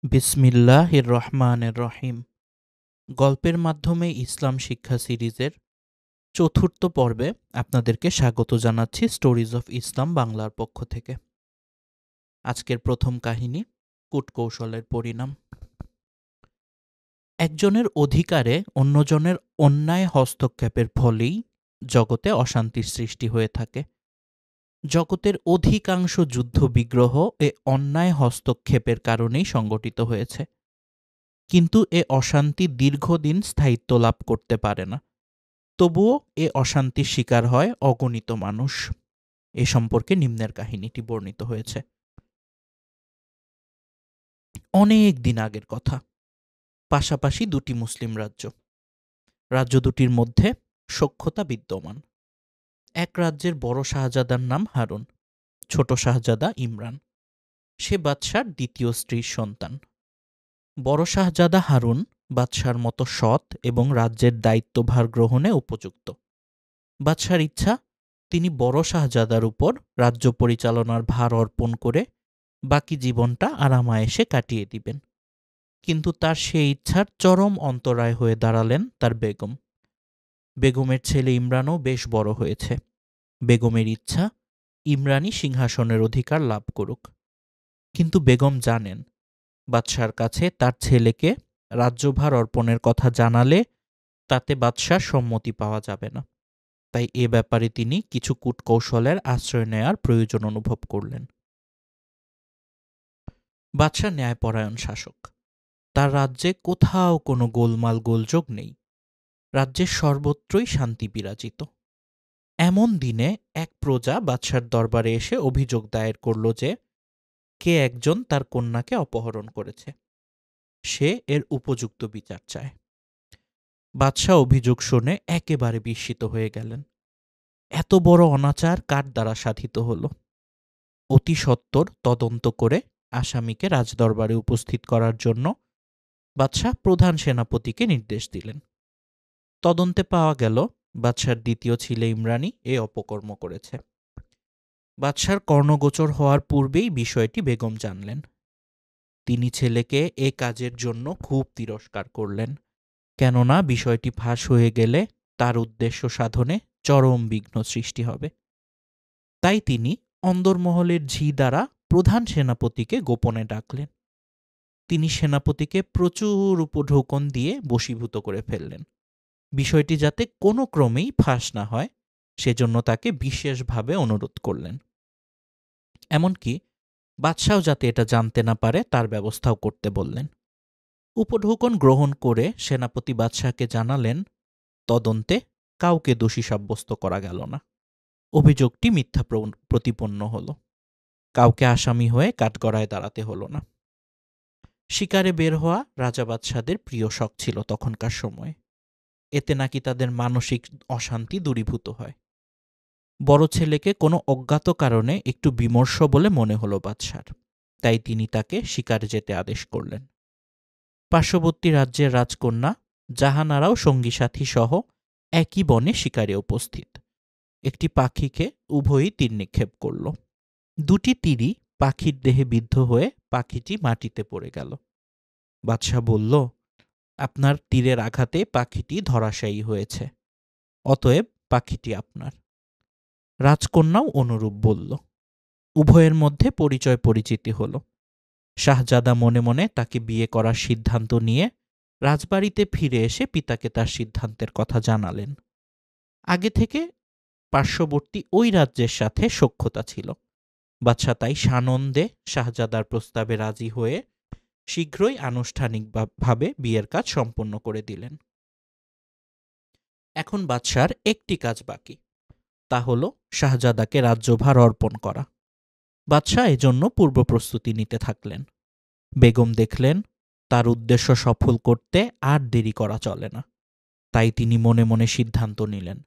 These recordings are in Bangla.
বিসমিল্লাহির রহমানির রহিম। গল্পের মাধ্যমে ইসলাম শিক্ষা সিরিজের চতুর্থ পর্বে আপনাদেরকে স্বাগত জানাচ্ছি স্টোরিজ অফ ইসলাম বাংলার পক্ষ থেকে। আজকের প্রথম কাহিনী কূটকৌশলের পরিণাম। একজনের অধিকারে অন্যজনের অন্যায় হস্তক্ষেপের ফলেই জগতে অশান্তির সৃষ্টি হয়ে থাকে। জগতের অধিকাংশ যুদ্ধ বিগ্রহ এ অন্যায় হস্তক্ষেপের কারণেই সংগঠিত হয়েছে, কিন্তু এ অশান্তি দীর্ঘদিন স্থায়িত্ব লাভ করতে পারে না। তবুও এ অশান্তির শিকার হয় অগণিত মানুষ। এ সম্পর্কে নিম্নের কাহিনীটি বর্ণিত হয়েছে। অনেক দিন আগের কথা। পাশাপাশি দুটি মুসলিম রাজ্য। রাজ্য দুটির মধ্যে সখ্যতা বিদ্যমান। এক রাজ্যের বড় শাহজাদার নাম হারুন, ছোট শাহজাদা ইমরান। সে বাদশার দ্বিতীয় স্ত্রীর সন্তান। বড় শাহজাদা হারুন বাদশার মতো সৎ এবং রাজ্যের দায়িত্বভার গ্রহণে উপযুক্ত। বাদশার ইচ্ছা, তিনি বড় শাহজাদার উপর রাজ্য পরিচালনার ভার অর্পণ করে বাকি জীবনটা আরামায়েশে কাটিয়ে দিবেন। কিন্তু তার সেই ইচ্ছার চরম অন্তরায় হয়ে দাঁড়ালেন তার বেগম। বেগমের ছেলে ইমরানও বেশ বড় হয়েছে। বেগমের ইচ্ছা, ইমরানই সিংহাসনের অধিকার লাভ করুক। কিন্তু বেগম জানেন, বাদশার কাছে তার ছেলেকে রাজ্যভার অর্পণের কথা জানালে তাতে বাদশার সম্মতি পাওয়া যাবে না। তাই এ ব্যাপারে তিনি কিছু কূটকৌশলের আশ্রয় নেয়ার প্রয়োজন অনুভব করলেন। বাদশা ন্যায়পরায়ণ শাসক। তার রাজ্যে কোথাও কোনো গোলমাল গোলযোগ নেই। রাজ্যের সর্বত্রই শান্তি বিরাজিত। এমন দিনে এক প্রজা বাদশার দরবারে এসে অভিযোগ দায়ের করল যে কে একজন তার কন্যাকে অপহরণ করেছে। সে এর উপযুক্ত বিচার চায়। বাদশাহ অভিযোগ শুনে একেবারে বিস্মিত হয়ে গেলেন। এত বড় অনাচার কার দ্বারা সাধিত হল? অতি সত্বর তদন্ত করে আসামিকে রাজদরবারে উপস্থিত করার জন্য বাদশাহ প্রধান সেনাপতিকে নির্দেশ দিলেন। তদন্তে পাওয়া গেল বাদশার দ্বিতীয় ছেলে ইমরানই এ অপকর্ম করেছে। বাদশার কর্ণগোচর হওয়ার পূর্বেই বিষয়টি বেগম জানলেন। তিনি ছেলেকে এ কাজের জন্য খুব তিরস্কার করলেন, কেননা বিষয়টি ফাঁস হয়ে গেলে তার উদ্দেশ্য সাধনে চরম বিঘ্ন সৃষ্টি হবে। তাই তিনি অন্দরমহলের ঝি দ্বারা প্রধান সেনাপতিকে গোপনে ডাকলেন। তিনি সেনাপতিকে প্রচুর উপঢৌকন দিয়ে বশীভূত করে ফেললেন। বিষয়টি যাতে কোনো ক্রমেই ফাঁস না হয় সেজন্য তাকে বিশেষভাবে অনুরোধ করলেন। এমনকি বাদশাও যাতে এটা জানতে না পারে তার ব্যবস্থাও করতে বললেন। উপঢৌকন গ্রহণ করে সেনাপতি বাদশাহকে জানালেন, তদন্তে কাউকে দোষী সাব্যস্ত করা গেল না। অভিযোগটি মিথ্যা প্রতিপন্ন হল। কাউকে আসামি হয়ে কাঠগড়ায় দাঁড়াতে হল না। শিকারে বের হওয়া রাজা বাদশাদের প্রিয় শখ ছিল তখনকার সময়ে। এতে নাকি তাদের মানসিক অশান্তি দূরীভূত হয়। বড় ছেলেকে কোনো অজ্ঞাত কারণে একটু বিমর্ষ বলে মনে হলো বাদশার, তাই তিনি তাকে শিকারে যেতে আদেশ করলেন। পার্শ্ববর্তী রাজ্যের রাজকন্যা জাহানারাও সঙ্গী সাথী সহ একই বনে শিকারে উপস্থিত। একটি পাখিকে উভয়ই তীর নিক্ষেপ করল। দুটি তীরই পাখির দেহে বিদ্ধ হয়ে পাখিটি মাটিতে পড়ে গেল। বাদশাহ বলল, আপনার তীরের আঘাতে পাখিটি ধরাশায়ী হয়েছে, অতএব পাখিটি আপনার। রাজকন্যাও অনুরূপ বলল। উভয়ের মধ্যে পরিচয় পরিচিতি হল। শাহজাদা মনে মনে তাকে বিয়ে করার সিদ্ধান্ত নিয়ে রাজবাড়িতে ফিরে এসে পিতাকে তার সিদ্ধান্তের কথা জানালেন। আগে থেকে পার্শ্ববর্তী ওই রাজ্যের সাথে সখ্যতা ছিল। বাদশাহ তাই সানন্দে শাহজাদার প্রস্তাবে রাজি হয়ে শীঘ্রই আনুষ্ঠানিকভাবে বিয়ের কাজ সম্পন্ন করে দিলেন। এখন বাদশার একটি কাজ বাকি, তা হল শাহজাদাকে রাজ্যভার অর্পণ করা। বাদশাহ এজন্য পূর্ব প্রস্তুতি নিতে থাকলেন। বেগম দেখলেন তার উদ্দেশ্য সফল করতে আর দেরি করা চলে না। তাই তিনি মনে মনে সিদ্ধান্ত নিলেন,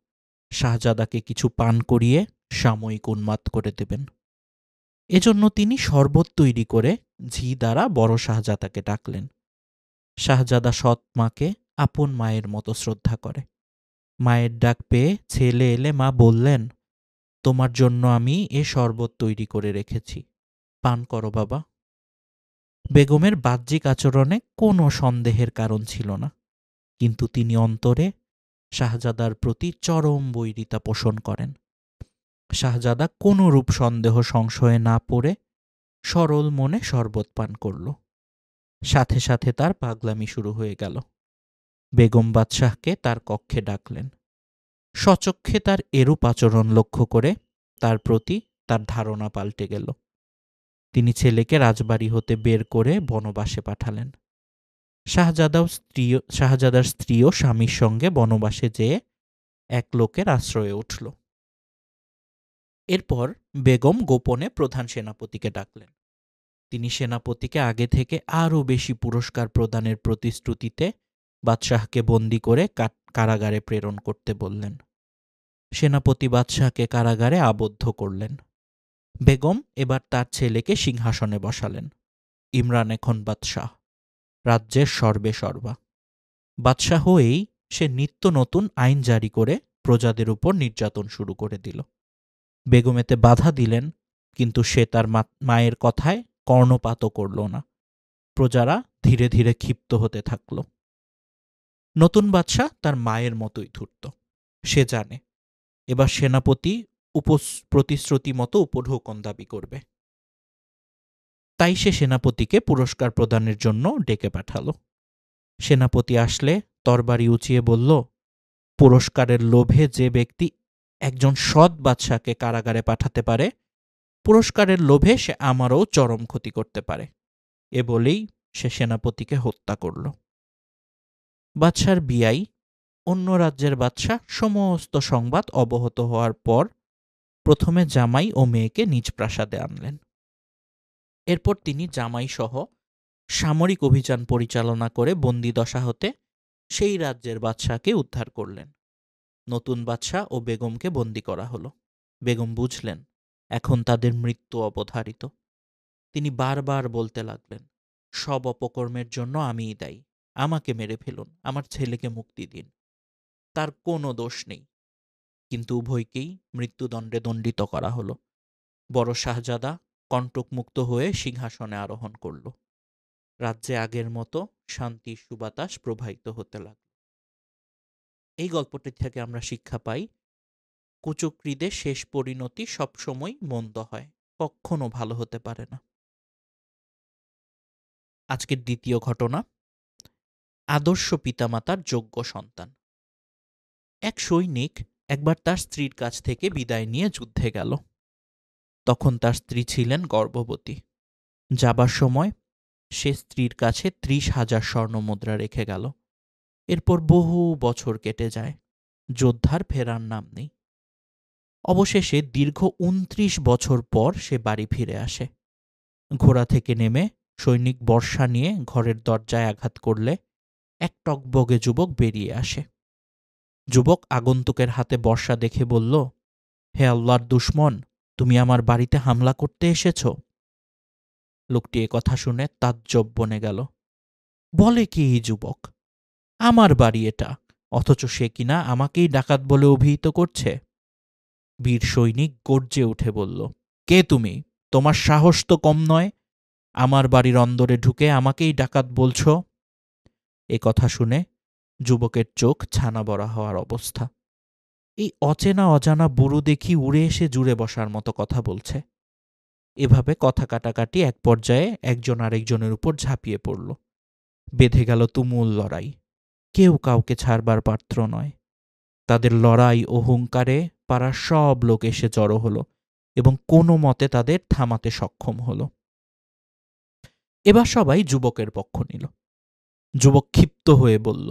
শাহজাদাকে কিছু পান করিয়ে সাময়িক উন্মাদ করে দেবেন। এজন্য তিনি শরবত তৈরি করে ঝি দ্বারা বড় শাহজাদাকে ডাকলেন। শাহজাদা সৎ মাকে আপন মায়ের মতো শ্রদ্ধা করে। মায়ের ডাক পেয়ে ছেলে এলে মা বললেন, তোমার জন্য আমি এ শরবত তৈরি করে রেখেছি, পান করো বাবা। বেগমের বাহ্যিক আচরণে কোনো সন্দেহের কারণ ছিল না, কিন্তু তিনি অন্তরে শাহজাদার প্রতি চরম বৈরিতা পোষণ করেন। শাহজাদা কোনরূপ সন্দেহ সংশয়ে না পড়ে সরল মনে শরবত পান করল। সাথে সাথে তার পাগলামি শুরু হয়ে গেল। বেগম বাদশাহকে তার কক্ষে ডাকলেন। স্বচক্ষে তার এরূপ আচরণ লক্ষ্য করে তার প্রতি তার ধারণা পাল্টে গেল। তিনি ছেলেকে রাজবাড়ি হতে বের করে বনবাসে পাঠালেন। শাহজাদার স্ত্রীও স্বামীর সঙ্গে বনবাসে যেয়ে এক লোকের আশ্রয়ে উঠল। এরপর বেগম গোপনে প্রধান সেনাপতিকে ডাকলেন। তিনি সেনাপতিকে আগে থেকে আরও বেশি পুরস্কার প্রদানের প্রতিশ্রুতিতে বাদশাহকে বন্দী করে কারাগারে প্রেরণ করতে বললেন। সেনাপতি বাদশাহকে কারাগারে আবদ্ধ করলেন। বেগম এবার তার ছেলেকে সিংহাসনে বসালেন। ইমরান এখন বাদশাহ, রাজ্যের সর্বেসর্বা। বাদশাহ হয়েই সে নিত্য নতুন আইন জারি করে প্রজাদের উপর নির্যাতন শুরু করে দিল। বেগম এতে বাধা দিলেন, কিন্তু সে তার মায়ের কথায় কর্ণপাতও করল না। প্রজারা ধীরে ধীরে ক্ষিপ্ত হতে থাকল। নতুন বাদশাহ তার মায়ের মতোই ধূর্ত। সে জানে এবার সেনাপতি প্রতিশ্রুতি মতো উপঢৌকন দাবি করবে। তাই সে সেনাপতিকে পুরস্কার প্রদানের জন্য ডেকে পাঠালো। সেনাপতি আসলে তরবারি উঁচিয়ে বলল, পুরস্কারের লোভে যে ব্যক্তি একজন সৎ বাদশাকে কারাগারে পাঠাতে পারে, পুরস্কারের লোভে সে আমারও চরম ক্ষতি করতে পারে। এ বলেই সে সেনাপতিকে হত্যা করল। বাদশার বিয়াই, অন্য রাজ্যের বাদশাহ, সমস্ত সংবাদ অবগত হওয়ার পর প্রথমে জামাই ও মেয়েকে নিজ প্রাসাদে আনলেন। এরপর তিনি জামাই সহ সামরিক অভিযান পরিচালনা করে বন্দিদশা হতে সেই রাজ্যের বাদশাকে উদ্ধার করলেন। নতুন বাদশাহ ও বেগমকে বন্দী করা হলো। বেগম বুঝলেন এখন তাদের মৃত্যু অবধারিত। তিনি বারবার বলতে লাগলেন, সব অপকর্মের জন্য আমিই দায়ী, আমাকে মেরে ফেলুন, আমার ছেলেকে মুক্তি দিন, তার কোনো দোষ নেই। কিন্তু উভয়কেই মৃত্যুদণ্ডে দণ্ডিত করা হলো। বড় শাহজাদা কণ্টকমুক্ত হয়ে সিংহাসনে আরোহণ করল। রাজ্যে আগের মতো শান্তির সুবাতাস প্রবাহিত হতে লাগল। এই গল্পটি থেকে আমরা শিক্ষা পাই, কুচক্রীদের শেষ পরিণতি সবসময় মন্দ হয়, কখনো ভালো হতে পারে না। আজকের দ্বিতীয় ঘটনা, আদর্শ পিতামাতার যোগ্য সন্তান। এক সৈনিক একবার তার স্ত্রীর কাছ থেকে বিদায় নিয়ে যুদ্ধে গেল। তখন তার স্ত্রী ছিলেন গর্ভবতী। যাবার সময় সে স্ত্রীর কাছে 30,000 স্বর্ণমুদ্রা রেখে গেল। এরপর বহু বছর কেটে যায়, যোদ্ধার ফেরার নাম নেই। অবশেষে দীর্ঘ 29 বছর পর সে বাড়ি ফিরে আসে। ঘোড়া থেকে নেমে সৈনিক বর্শা নিয়ে ঘরের দরজায় আঘাত করলে এক টগবগে যুবক বেরিয়ে আসে। যুবক আগন্তুকের হাতে বর্শা দেখে বলল, হে আল্লাহর দুশমন, তুমি আমার বাড়িতে হামলা করতে এসেছ? লোকটি এ কথা শুনে তাজ্জব বনে গেল। বলে কি এই যুবক? আমার বাড়ি এটা, অথচ সে কিনা আমাকেই ডাকাত বলে অভিহিত করছে। বীর সৈনিক গর্জে উঠে বলল, কে তুমি? তোমার সাহস তো কম নয়, আমার বাড়ির অন্দরে ঢুকে আমাকেই ডাকাত বলছ? এ কথা শুনে যুবকের চোখ ছানা বড়া হওয়ার অবস্থা। এই অচেনা অজানা বুড়ো দেখি উড়ে এসে জুড়ে বসার মতো কথা বলছে। এভাবে কথা কাটাকাটি এক পর্যায়ে একজন আরেকজনের উপর ঝাঁপিয়ে পড়ল। বেঁধে গেল তুমুল লড়াই। কেউ কাউকে ছাড়বার পাত্র নয়। তাদের লড়াই ও হুঙ্কারে পাড়ার সব লোক এসে জড়ো হলো এবং কোনো মতে তাদের থামাতে সক্ষম হলো। এবার সবাই যুবকের পক্ষ নিল। যুবক ক্ষিপ্ত হয়ে বলল,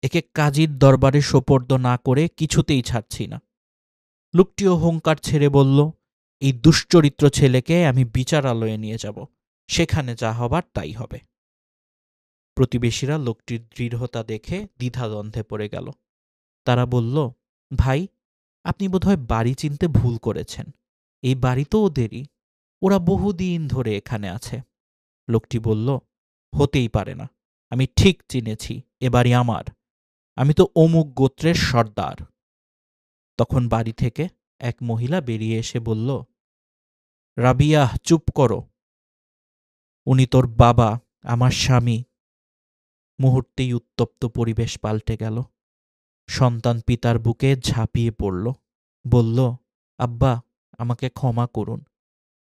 একে কাজীর দরবারে সোপর্দ না করে কিছুতেই ছাড়ছি না। লোকটিও হুঙ্কার ছেড়ে বলল, এই দুশ্চরিত্র ছেলেকে আমি বিচারালয়ে নিয়ে যাব, সেখানে যা হবার তাই হবে। প্রতিবেশীরা লোকটির দৃঢ়তা দেখে দ্বিধাদ্বন্দ্বে পড়ে গেল। তারা বলল, ভাই, আপনি বোধহয় বাড়ি চিনতে ভুল করেছেন। এই বাড়ি তো ওদেরই, ওরা বহুদিন ধরে এখানে আছে। লোকটি বলল, হতেই পারে না, আমি ঠিক চিনেছি, এ বাড়ি আমার, আমি তো অমুক গোত্রের সর্দার। তখন বাড়ি থেকে এক মহিলা বেরিয়ে এসে বলল, রাবিয়াহ, চুপ করো। উনি তোর বাবা, আমার স্বামী। মুহূর্তেই উত্তপ্ত পরিবেশ পাল্টে গেল। সন্তান পিতার বুকে ঝাঁপিয়ে পড়ল, বলল, আব্বা, আমাকে ক্ষমা করুন,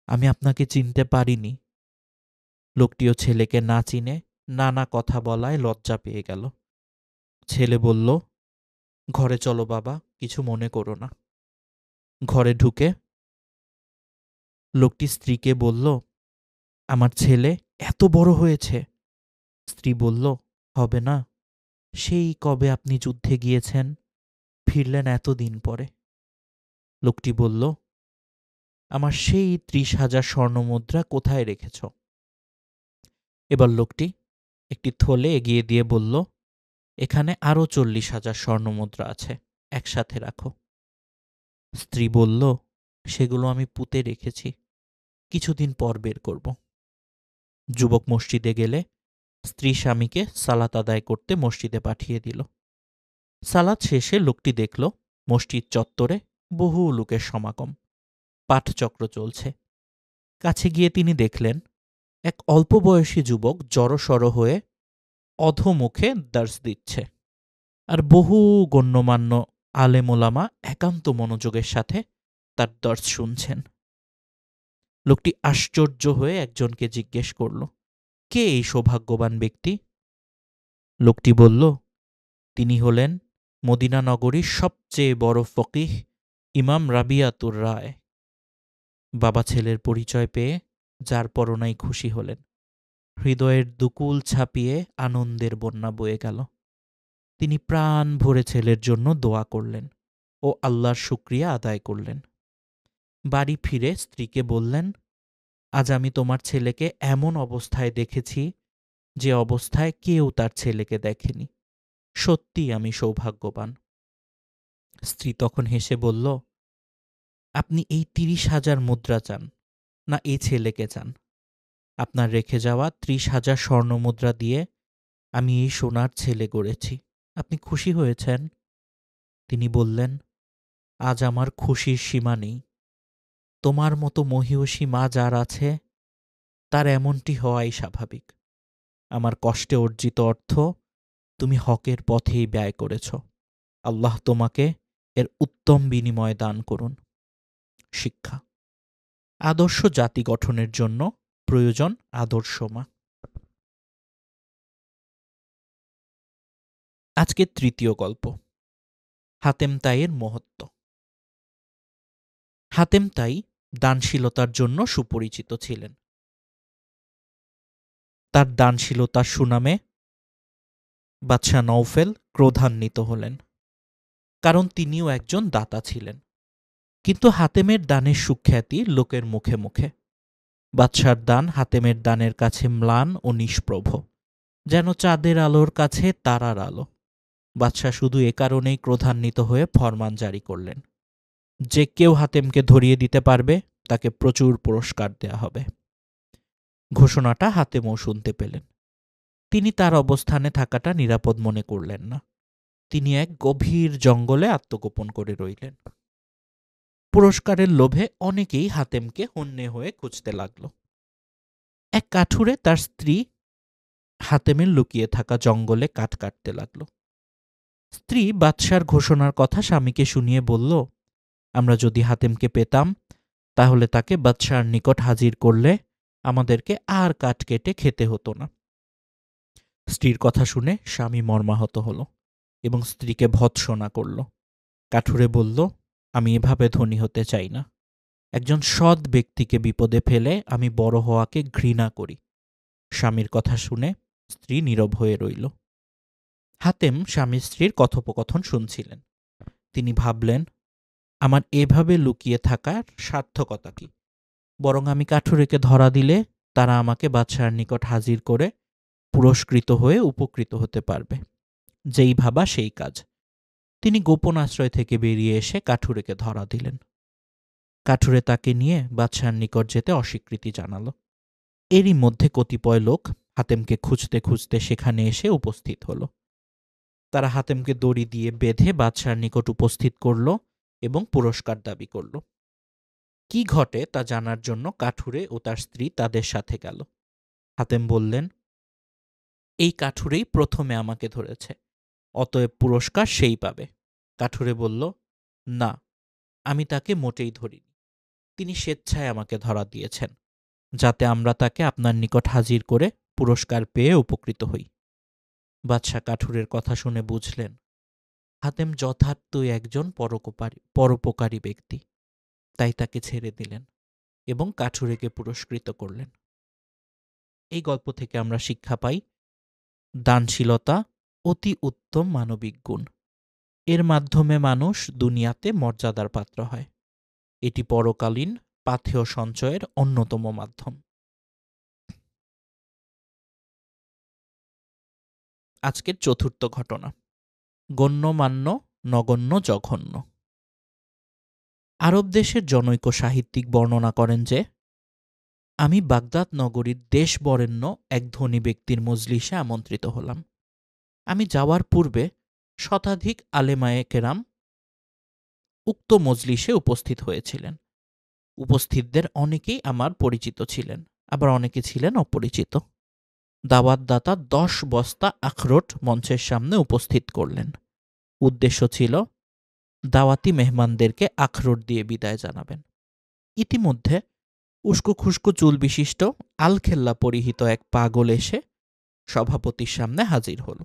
আমি আপনাকে চিনতে পারিনি। লোকটিও ছেলেকে না চিনে নানা কথা বলায় লজ্জা পেয়ে গেল। ছেলে বলল, ঘরে চলো বাবা, কিছু মনে করো না। ঘরে ঢুকে লোকটি স্ত্রীকে বলল, আমার ছেলে এত বড় হয়েছে। স্ত্রী বলল, হবে না, সেই কবে আপনি যুদ্ধে গিয়েছেন, ফিরলেন এতদিন পরে। লোকটি বলল, আমার সেই 30,000 স্বর্ণমুদ্রা কোথায় রেখেছ? এবার লোকটি একটি থলে এগিয়ে দিয়ে বলল, এখানে আরও 40,000 স্বর্ণমুদ্রা আছে, একসাথে রাখো। স্ত্রী বলল, সেগুলো আমি পুঁতে রেখেছি, কিছুদিন পর বের করব। যুবক মসজিদে গেলে স্ত্রী স্বামীকে সালাত আদায় করতে মসজিদে পাঠিয়ে দিল। সালাত শেষে লোকটি দেখল মসজিদ চত্বরে বহু লোকের সমাগম, পাঠচক্র চলছে। কাছে গিয়ে তিনি দেখলেন এক অল্প বয়সী যুবক জড়সড় হয়ে অধোমুখে দার্স দিচ্ছে, আর বহু গণ্যমান্য আলেমোলামা একান্ত মনোযোগের সাথে তার দর্শ শুনছেন। লোকটি আশ্চর্য হয়ে একজনকে জিজ্ঞেস করল, কে এই সৌভাগ্যবান ব্যক্তি? লোকটি বলল, তিনি হলেন মদিনা নগরীর সবচেয়ে বড় ফকিহ ইমাম রাবিয়াতুর রায়। বাবা ছেলের পরিচয় পেয়ে যার পরনাই খুশি হলেন। হৃদয়ের দুকুল ছাপিয়ে আনন্দের বন্যা বয়ে গেল। তিনি প্রাণ ভরে ছেলের জন্য দোয়া করলেন ও আল্লাহর শুকরিয়া আদায় করলেন। বাড়ি ফিরে স্ত্রীকে বললেন, আজ আমি তোমার ছেলেকে এমন অবস্থায় দেখেছি যে অবস্থায় কেউ তার ছেলেকে দেখেনি। সত্যি আমি সৌভাগ্যবান। স্ত্রী তখন হেসে বলল, আপনি এই 30,000 মুদ্রা চান না এই ছেলেকে চান? আপনার রেখে যাওয়া 30,000 স্বর্ণমুদ্রা দিয়ে আমি এই সোনার ছেলে গড়েছি। আপনি খুশি হয়েছেন? তিনি বললেন, আজ আমার খুশির সীমা নেই। তোমার মতো মহিয়সী মা যার আছে তার এমনটি হওয়াই স্বাভাবিক। আমার কষ্টে অর্জিত অর্থ তুমি হকের পথেই ব্যয় করেছ। আল্লাহ তোমাকে এর উত্তম বিনিময় দান করুন। শিক্ষা: আদর্শ জাতি গঠনের জন্য প্রয়োজন আদর্শ মা। আজকের তৃতীয় গল্প, হাতেম তাইয়ের মহত্ব। হাতেম তাই দানশীলতার জন্য সুপরিচিত ছিলেন। তার দানশীলতার সুনামে বাদশাহ নওফেল ক্রোধান্বিত হলেন, কারণ তিনিও একজন দাতা ছিলেন। কিন্তু হাতেমের দানের সুখ্যাতি লোকের মুখে মুখে। বাদশার দান হাতেমের দানের কাছে ম্লান ও নিষ্প্রভ, যেন চাঁদের আলোর কাছে তারার আলো। বাদশাহ শুধু এ কারণেই ক্রোধান্বিত হয়ে ফরমান জারি করলেন, যে কেউ হাতেমকে ধরিয়ে দিতে পারবে তাকে প্রচুর পুরস্কার দেয়া হবে। ঘোষণাটা হাতেমও শুনতে পেলেন। তিনি তার অবস্থানে থাকাটা নিরাপদ মনে করলেন না। তিনি এক গভীর জঙ্গলে আত্মগোপন করে রইলেন। পুরস্কারের লোভে অনেকেই হাতেমকে হন্যে হয়ে খুঁজতে লাগল। এক কাঠুরে তার স্ত্রী হাতেমের লুকিয়ে থাকা জঙ্গলে কাঠ কাটতে লাগল। স্ত্রী বাদশার ঘোষণার কথা স্বামীকে শুনিয়ে বলল, আমরা যদি হাতেমকে পেতাম তাহলে তাকে বাদশার নিকট হাজির করলে আমাদেরকে আর কাঠ কেটে খেতে হতো না। স্ত্রীর কথা শুনে স্বামী মর্মাহত হল এবং স্ত্রীকে ভৎসনা করল। কাঠুরে বলল, আমি এভাবে ধনী হতে চাই না। একজন সৎ ব্যক্তিকে বিপদে ফেলে আমি বড় হওয়াকে ঘৃণা করি। স্বামীর কথা শুনে স্ত্রী নীরব হয়ে রইল। হাতেম স্বামী স্ত্রীর কথোপকথন শুনছিলেন। তিনি ভাবলেন, আমার এভাবে লুকিয়ে থাকার সার্থকতা কি? বরং আমি কাঠুরেকে ধরা দিলে তারা আমাকে বাদশার নিকট হাজির করে পুরস্কৃত হয়ে উপকৃত হতে পারবে। যেই ভাবা সেই কাজ। তিনি গোপন আশ্রয় থেকে বেরিয়ে এসে কাঠুরেকে ধরা দিলেন। কাঠুরে তাকে নিয়ে বাদশার নিকট যেতে অস্বীকৃতি জানাল। এরই মধ্যে কতিপয় লোক হাতেমকে খুঁজতে খুঁজতে সেখানে এসে উপস্থিত হল। তারা হাতেমকে দড়ি দিয়ে বেঁধে বাদশার নিকট উপস্থিত করল এবং পুরস্কার দাবি করল। কি ঘটে তা জানার জন্য কাঠুরে ও তার স্ত্রী তাদের সাথে গেল। হাতেম বললেন, এই কাঠুরেই প্রথমে আমাকে ধরেছে, অতএব পুরস্কার সেই পাবে। কাঠুরে বলল, না, আমি তাকে মোটেই ধরিনি। তিনি স্বেচ্ছায় আমাকে ধরা দিয়েছেন, যাতে আমরা তাকে আপনার নিকট হাজির করে পুরস্কার পেয়ে উপকৃত হই। বাদশাহ কাঠুরের কথা শুনে বুঝলেন হাতেম যথার্থই একজন পরোপকারী ব্যক্তি, তাই তাকে ছেড়ে দিলেন এবং কাঠুরেকে পুরস্কৃত করলেন। এই গল্প থেকে আমরা শিক্ষা পাই, দানশীলতা অতি উত্তম মানবিক গুণ। এর মাধ্যমে মানুষ দুনিয়াতে মর্যাদার পাত্র হয়। এটি পরকালীন পাথেয় সঞ্চয়ের অন্যতম মাধ্যম। আজকের চতুর্থ ঘটনা, গণ্যমান্য নগণ্য জঘন্য। আরব দেশের জনৈক সাহিত্যিক বর্ণনা করেন যে, আমি বাগদাদ নগরীর দেশবরেণ্য এক ধনী ব্যক্তির মজলিসে আমন্ত্রিত হলাম। আমি যাওয়ার পূর্বে শতাধিক আলেমায়ে কেরাম উক্ত মজলিসে উপস্থিত হয়েছিলেন। উপস্থিতদের অনেকেই আমার পরিচিত ছিলেন, আবার অনেকে ছিলেন অপরিচিত। দাওয়াতদাতা 10 বস্তা আখরোট মঞ্চের সামনে উপস্থিত করলেন। উদ্দেশ্য ছিল দাওয়াতি মেহমানদেরকে আখরোট দিয়ে বিদায় জানাবেন। ইতিমধ্যে উস্কো খুস্কো চুল বিশিষ্ট আলখেল্লা পরিহিত এক পাগল এসে সভাপতির সামনে হাজির হল।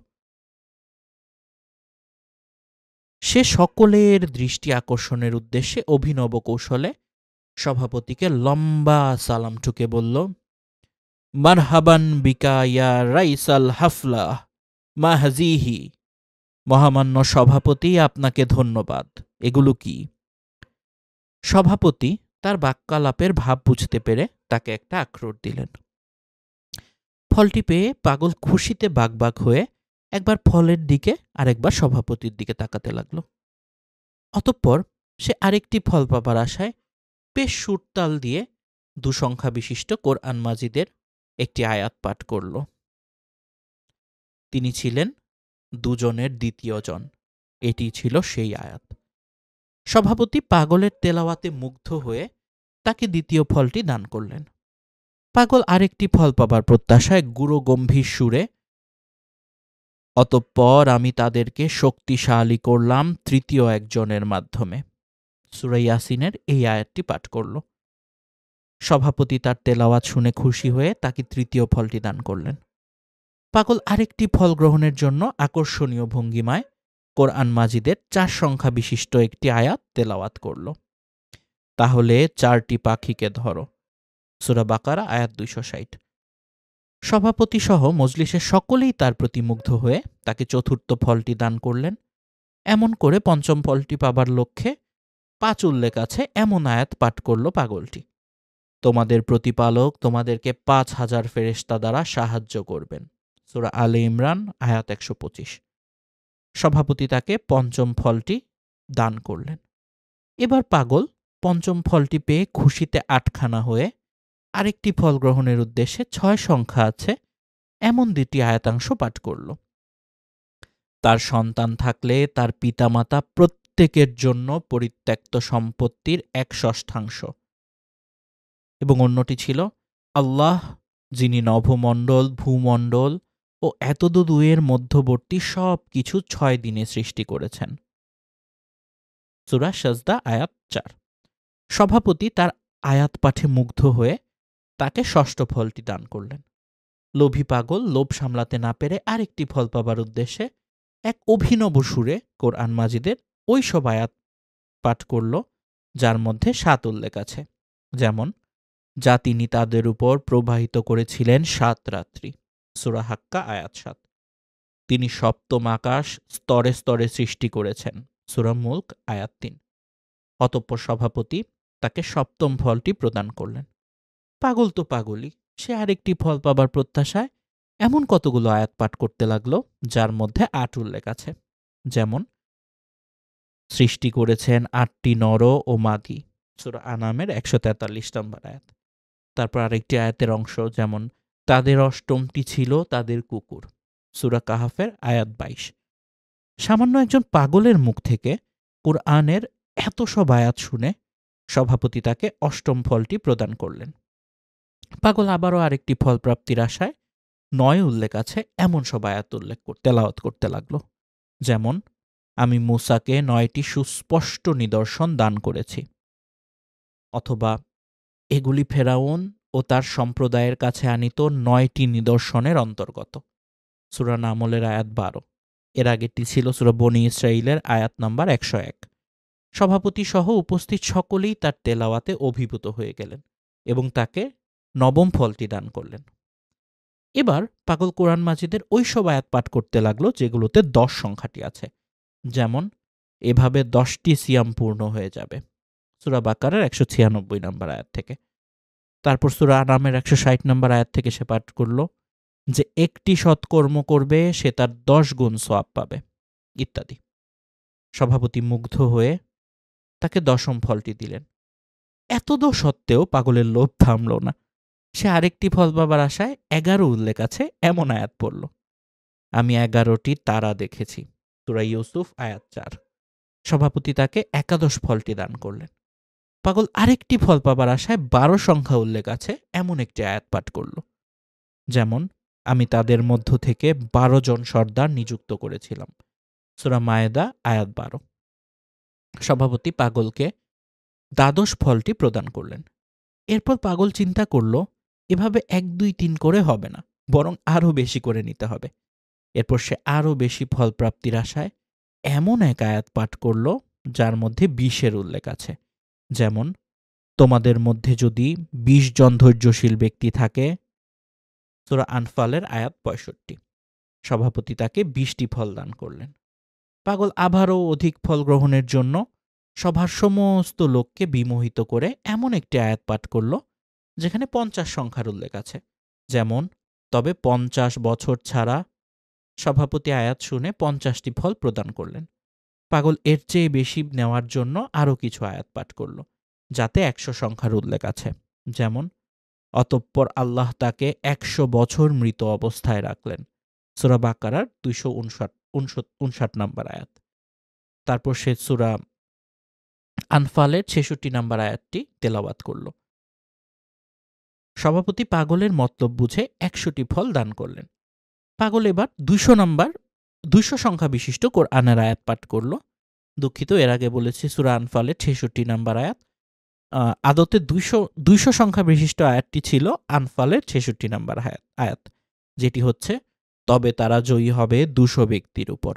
সে সকলের দৃষ্টি আকর্ষণের উদ্দেশ্যে অভিনব কৌশলে সভাপতিকে লম্বা সালাম ঠুকে বলল, মারহাবান বিকা ইয়া রাইসাল হাফলা মাহজিহি। মহামান্য সভাপতি, আপনাকে ধন্যবাদ। এগুলো কি? সভাপতি তার বাক্যালাপের ভাব বুঝতে পেরে তাকে একটা আখরোট দিলেন। ফলটি পেয়ে পাগল খুশিতে বাকবাক হয়ে একবার ফলের দিকে আরেকবার সভাপতির দিকে তাকাতে লাগল। অতঃপর সে আরেকটি ফল পাবার আশায় বেশ সুরতাল দিয়ে 2 সংখ্যা বিশিষ্ট কোরআন মাজিদের একটি আয়াত পাঠ করল। তিনি ছিলেন দুজনের দ্বিতীয় জন। এটি ছিল সেই আয়াত। সভাপতি পাগলের তেলাওয়াতে মুগ্ধ হয়ে তাকে দ্বিতীয় ফলটি দান করলেন। পাগল আরেকটি ফল পাবার প্রত্যাশায় গুরু গম্ভীর সুরে, অতঃপর আমি তাদেরকে শক্তিশালী করলাম তৃতীয় একজনের মাধ্যমে, সূরা ইয়াসিনের এই আয়াতটি পাঠ করল। সভাপতি তার তেলাওয়াত শুনে খুশি হয়ে তাকে তৃতীয় ফলটি দান করলেন। পাগল আরেকটি ফল গ্রহণের জন্য আকর্ষণীয় ভঙ্গিমায় কোরআন মাজিদের 4 সংখ্যা বিশিষ্ট একটি আয়াত তেলাওয়াত করল। তাহলে 4টি পাখিকে ধরো, সূরা বাকারা আয়াত 260। সভাপতি সহ মজলিসের সকলেই তার প্রতি মুগ্ধ হয়ে তাকে চতুর্থ ফলটি দান করলেন। এমন করে পঞ্চম ফলটি পাবার লক্ষ্যে 5 উল্লেখ আছে এমন আয়াত পাঠ করল পাগলটি। তোমাদের প্রতিপালক তোমাদেরকে 5000 ফেরেশতা দ্বারা সাহায্য করবেন, সূরা আলে ইমরান আয়াত 125। সভাপতি তাকে পঞ্চম ফলটি দান করলেন। এবার পাগল পঞ্চম ফলটি পেয়ে খুশিতে আটখানা হয়ে আরেকটি ফল গ্রহণের উদ্দেশ্যে 6 সংখ্যা আছে এমন 2টি আয়াতাংশ পাঠ করল। তার সন্তান থাকলে তার পিতামাতা প্রত্যেকের জন্য পরিত্যক্ত সম্পত্তির 1/6, এবং অন্যটি ছিল, আল্লাহ যিনি নভমণ্ডল ভূমণ্ডল ও এতদূর এর মধ্যবর্তী সব কিছু 6 দিনে সৃষ্টি করেছেন, সূরা সাজদা আয়াত 4। সভাপতি তার আয়াত পাঠে মুগ্ধ হয়ে তাকে 6ষ্ঠ ফলটি দান করলেন। লোভী পাগল লোভ সামলাতে না পেরে আরেকটি ফল পাবার উদ্দেশ্যে এক অভিনব সুরে কোরআন মাজিদের ওই সব আয়াত পাঠ করল যার মধ্যে 7 উল্লেখ আছে, যেমন, যা তিনি তাদের উপর প্রবাহিত করেছিলেন 7 রাত্রি, সূরা হাক্কা আয়াত 7। তিনি সপ্তম আকাশ স্তরে স্তরে সৃষ্টি করেছেন, সূরা মুলক আয়াত 3। অতঃপর সভাপতি তাকে 7ম ফলটি প্রদান করলেন। পাগল তো পাগলই, সে আরেকটি ফল পাবার প্রত্যাশায় এমন কতগুলো আয়াত পাঠ করতে লাগল যার মধ্যে 8 উল্লেখ আছে, যেমন, সৃষ্টি করেছেন 8টি নর ও মাদি, সূরা আনামের 143 নম্বর আয়াত। তারপর আরেকটি আয়াতের অংশ, যেমন, তাদের 8মটি ছিল তাদের কুকুর, সূরা কাহাফের আয়াত 22। সামান্য একজন পাগলের মুখ থেকে কুরআনের এত সব আয়াত শুনে সভাপতি তাকে 8ম ফলটি প্রদান করলেন। পাগল আবারও আরেকটি ফলপ্রাপ্তির আশায় ৯ উল্লেখ আছে এমন সব আয়াত তেলাওয়াত করতে লাগলো। যেমন, আমি মূসাকে ৯টি সুস্পষ্ট নিদর্শন দান করেছি, অথবা এগুলি ফেরাউন ও তার সম্প্রদায়ের কাছে আনিত ৯টি নিদর্শনের অন্তর্গত। সূরা নামলের আয়াত ১২। এর আগেরটি ছিল সূরা বনী ইসরাঈলের আয়াত নাম্বার ১০১। সভাপতি সহ উপস্থিত সকলেই তার তেলাওয়াতে অভিভূত হয়ে গেলেন এবং তাকে ৯ম ফলটি দান করলেন। এবার পাগল কোরআন মাজিদের ওই সব আয়াত পাঠ করতে লাগলো যেগুলোতে ১০ সংখ্যাটি আছে। যেমন, এভাবে ১০টি সিয়াম পূর্ণ হয়ে যাবে, সূরা বাকারার ১৯৬ নম্বর আয়াত থেকে। তারপর সূরা আনামের ১৬০ নম্বর আয়াত থেকে সে পাঠ করল যে একটি সৎকর্ম করবে সে তার ১০ গুণ সওয়াব পাবে, ইত্যাদি। সভাপতি মুগ্ধ হয়ে তাকে ১০ম ফলটি দিলেন। এতদ সত্ত্বেও পাগলের লোভ থামল না। সে আরেকটি ফল পাবার আশায় ১১ উল্লেখ আছে এমন আয়াত পড়ল। আমি ১১টি তারা দেখেছি, সূরা ইউসুফ আয়াত ৪। সভাপতি তাকে একাদশ ফলটি দান করলেন। পাগল আরেকটি ফল পাবার আশায় ১২ সংখ্যা উল্লেখ আছে এমন একটি আয়াত পাঠ করল। যেমন, আমি তাদের মধ্য থেকে ১২ জন সর্দার নিযুক্ত করেছিলাম, সূরা মায়েদা আয়াত ১২। সভাপতি পাগলকে দ্বাদশ ফলটি প্রদান করলেন। এরপর পাগল চিন্তা করল, এভাবে ১, ২, ৩ করে হবে না, বরং আরও বেশি করে নিতে হবে। এরপর সে আরও বেশি ফল প্রাপ্তির আশায় এমন এক আয়াত পাঠ করল যার মধ্যে ২০-এর উল্লেখ আছে। যেমন, তোমাদের মধ্যে যদি ২০ জন ধৈর্যশীল ব্যক্তি থাকে, সূরা আনফালের আয়াত ৬৫। সভাপতি তাকে ২০টি ফল দান করলেন। পাগল আবারও অধিক ফল গ্রহণের জন্য সভার সমস্ত লোককে বিমোহিত করে এমন একটি আয়াত পাঠ করল যেখানে ৫০ সংখ্যার উল্লেখ আছে। যেমন, তবে ৫০ বছর ছাড়া। সভাপতি আয়াত শুনে ৫০টি ফল প্রদান করলেন। পাগল এর চেয়ে বেশি নেওয়ার জন্য আরও কিছু আয়াত পাঠ করল যাতে ১০০ সংখ্যার উল্লেখ আছে। যেমন, অতঃপর আল্লাহ তাকে ১০০ বছর মৃত অবস্থায় রাখলেন, সূরা বাকারার ২৫৯ নম্বর আয়াত। তারপর সে সূরা আনফালের ৬৬ নম্বর আয়াতটি তেলাওয়াত করল। সভাপতি পাগলের মতলব বুঝে ১০০টি ফল দান করলেন। পাগল এবার ২০০ সংখ্যা বিশিষ্ট কোরআনের আয়াত পাঠ করল। দুঃখিত, এর আগে বলেছি সূরা আনফালের ৬৬ নম্বর আয়াত। আদতে ২০০ সংখ্যা বিশিষ্ট আয়াতটি ছিল আনফালের ৬৬ নম্বর আয়াত, যেটি হচ্ছে, তবে তারা জয়ী হবে ২০০ ব্যক্তির উপর।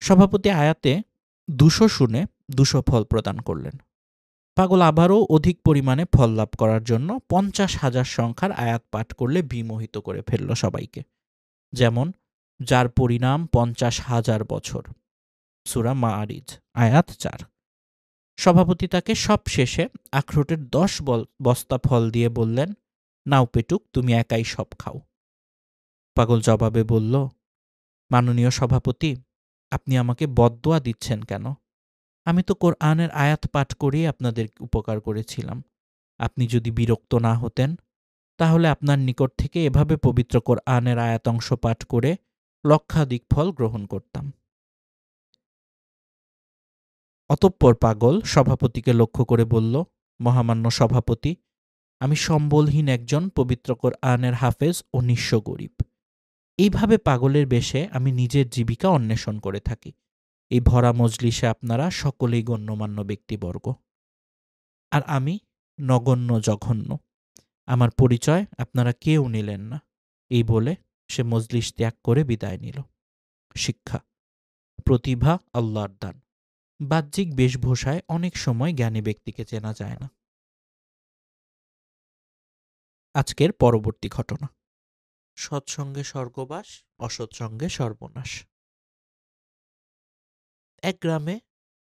সভাপতি আয়াতে ২০০ শুনে ২০০ ফল প্রদান করলেন। পাগল আবারও অধিক পরিমাণে ফল লাভ করার জন্য ৫০,০০০ সংখ্যার আয়াত পাঠ করলে বিমোহিত করে ফেলল সবাইকে। যেমন, যার পরিণাম ৫০,০০০ বছর, সূরা মাআরিজ আয়াত ৪। সভাপতি তাকে সব শেষে আখরোটের ১০ বস্তা ফল দিয়ে বললেন, নাও পেটুক, তুমি একাই সব খাও। পাগল জবাবে বলল, মাননীয় সভাপতি, আপনি আমাকে বদদোয়া দিচ্ছেন কেন? আমি তো কোরআনের আয়াত পাঠ করেই আপনাদের উপকার করেছিলাম। আপনি যদি বিরক্ত না হতেন তাহলে আপনার নিকট থেকে এভাবে পবিত্র কোরআনের আয়াত অংশ পাঠ করে লক্ষাধিক ফল গ্রহণ করতাম। অতঃপর পাগল সভাপতিকে লক্ষ্য করে বলল, মহামান্য সভাপতি, আমি সম্বলহীন একজন পবিত্র কোরআনের হাফেজ ও নিঃস্ব গরিব। এইভাবে পাগলের বেশে আমি নিজের জীবিকা অন্বেষণ করে থাকি। এই ভরা মজলিসে আপনারা সকলেই গণ্যমান্য ব্যক্তিবর্গ, আর আমি নগণ্য জঘন্য। আমার পরিচয় আপনারা কেউ নিলেন না। এই বলে সে মজলিস ত্যাগ করে বিদায় নিল। শিক্ষা: প্রতিভা আল্লাহর দান। বাহ্যিক বেশভূষায় অনেক সময় জ্ঞানী ব্যক্তিকে চেনা যায় না। আজকের পরবর্তী ঘটনা: সৎসঙ্গে স্বর্গবাস, অসৎসঙ্গে সর্বনাশ। এক গ্রামে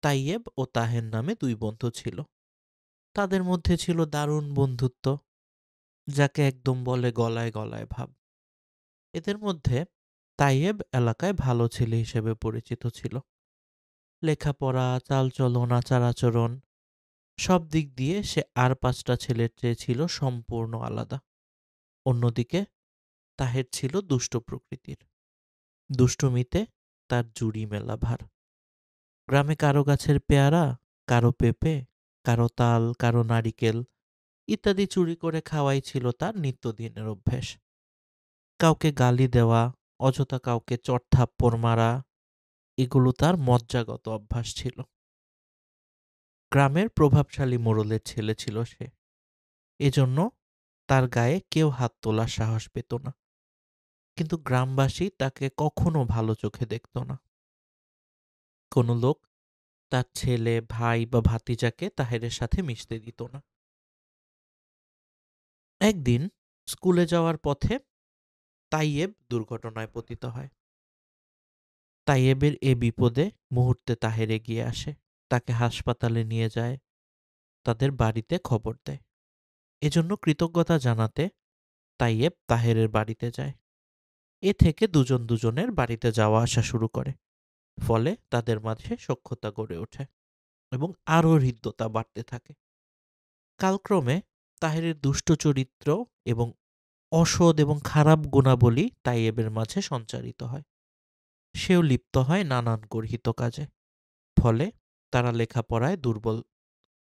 তাইয়েব ও তাহের নামে ২ বন্ধু ছিল। তাদের মধ্যে ছিল দারুণ বন্ধুত্ব, যাকে একদম বলে গলায় গলায় ভাব। এদের মধ্যে তাইয়েব এলাকায় ভালো ছেলে হিসেবে পরিচিত ছিল। লেখাপড়া, চালচলন, আচার-আচরণ সব দিক দিয়ে সে আর ৫টা ছেলের চেয়ে ছিল সম্পূর্ণ আলাদা। অন্যদিকে তাহের ছিল দুষ্ট প্রকৃতির। দুষ্টুমিতে তার জুড়ি মেলা ভার। গ্রামে কারো গাছের পেয়ারা, কারো পেঁপে, কারো তাল, কারো নারিকেল, ইত্যাদি চুরি করে খাওয়াই ছিল তার নিত্যদিনের অভ্যেস। কাউকে গালি দেওয়া, অযথা কাউকে চড়-থাপ্পড় মারা, এগুলো তার মজ্জাগত অভ্যাস ছিল। গ্রামের প্রভাবশালী মোড়লের ছেলে ছিল সে, এজন্য তার গায়ে কেউ হাত তোলার সাহস পেত না। কিন্তু গ্রামবাসী তাকে কখনো ভালো চোখে দেখত না। কোনো লোক তার ছেলে, ভাই বা ভাতিজাকে তাহেরের সাথে মিশতে দিত না। একদিন স্কুলে যাওয়ার পথে তাইয়েব দুর্ঘটনায় পতিত হয়। তাইয়েবের এ বিপদে মুহূর্তে তাহের এগিয়ে আসে, তাকে হাসপাতালে নিয়ে যায়, তাদের বাড়িতে খবর দেয়। এজন্য কৃতজ্ঞতা জানাতে তাইয়েব তাহেরের বাড়িতে যায়। এ থেকে দুজন দুজনের বাড়িতে যাওয়া আসা শুরু করে। ফলে তাদের মাঝে সখ্যতা গড়ে ওঠে এবং আরও হৃদ্যতা বাড়তে থাকে। কালক্রমে তাহেরের দুষ্ট চরিত্র এবং অসৎ এবং খারাপ গুণাবলী তাইয়েবের মাঝে সঞ্চারিত হয়। সেও লিপ্ত হয় নানান গর্হিত কাজে। ফলে তারা লেখাপড়ায়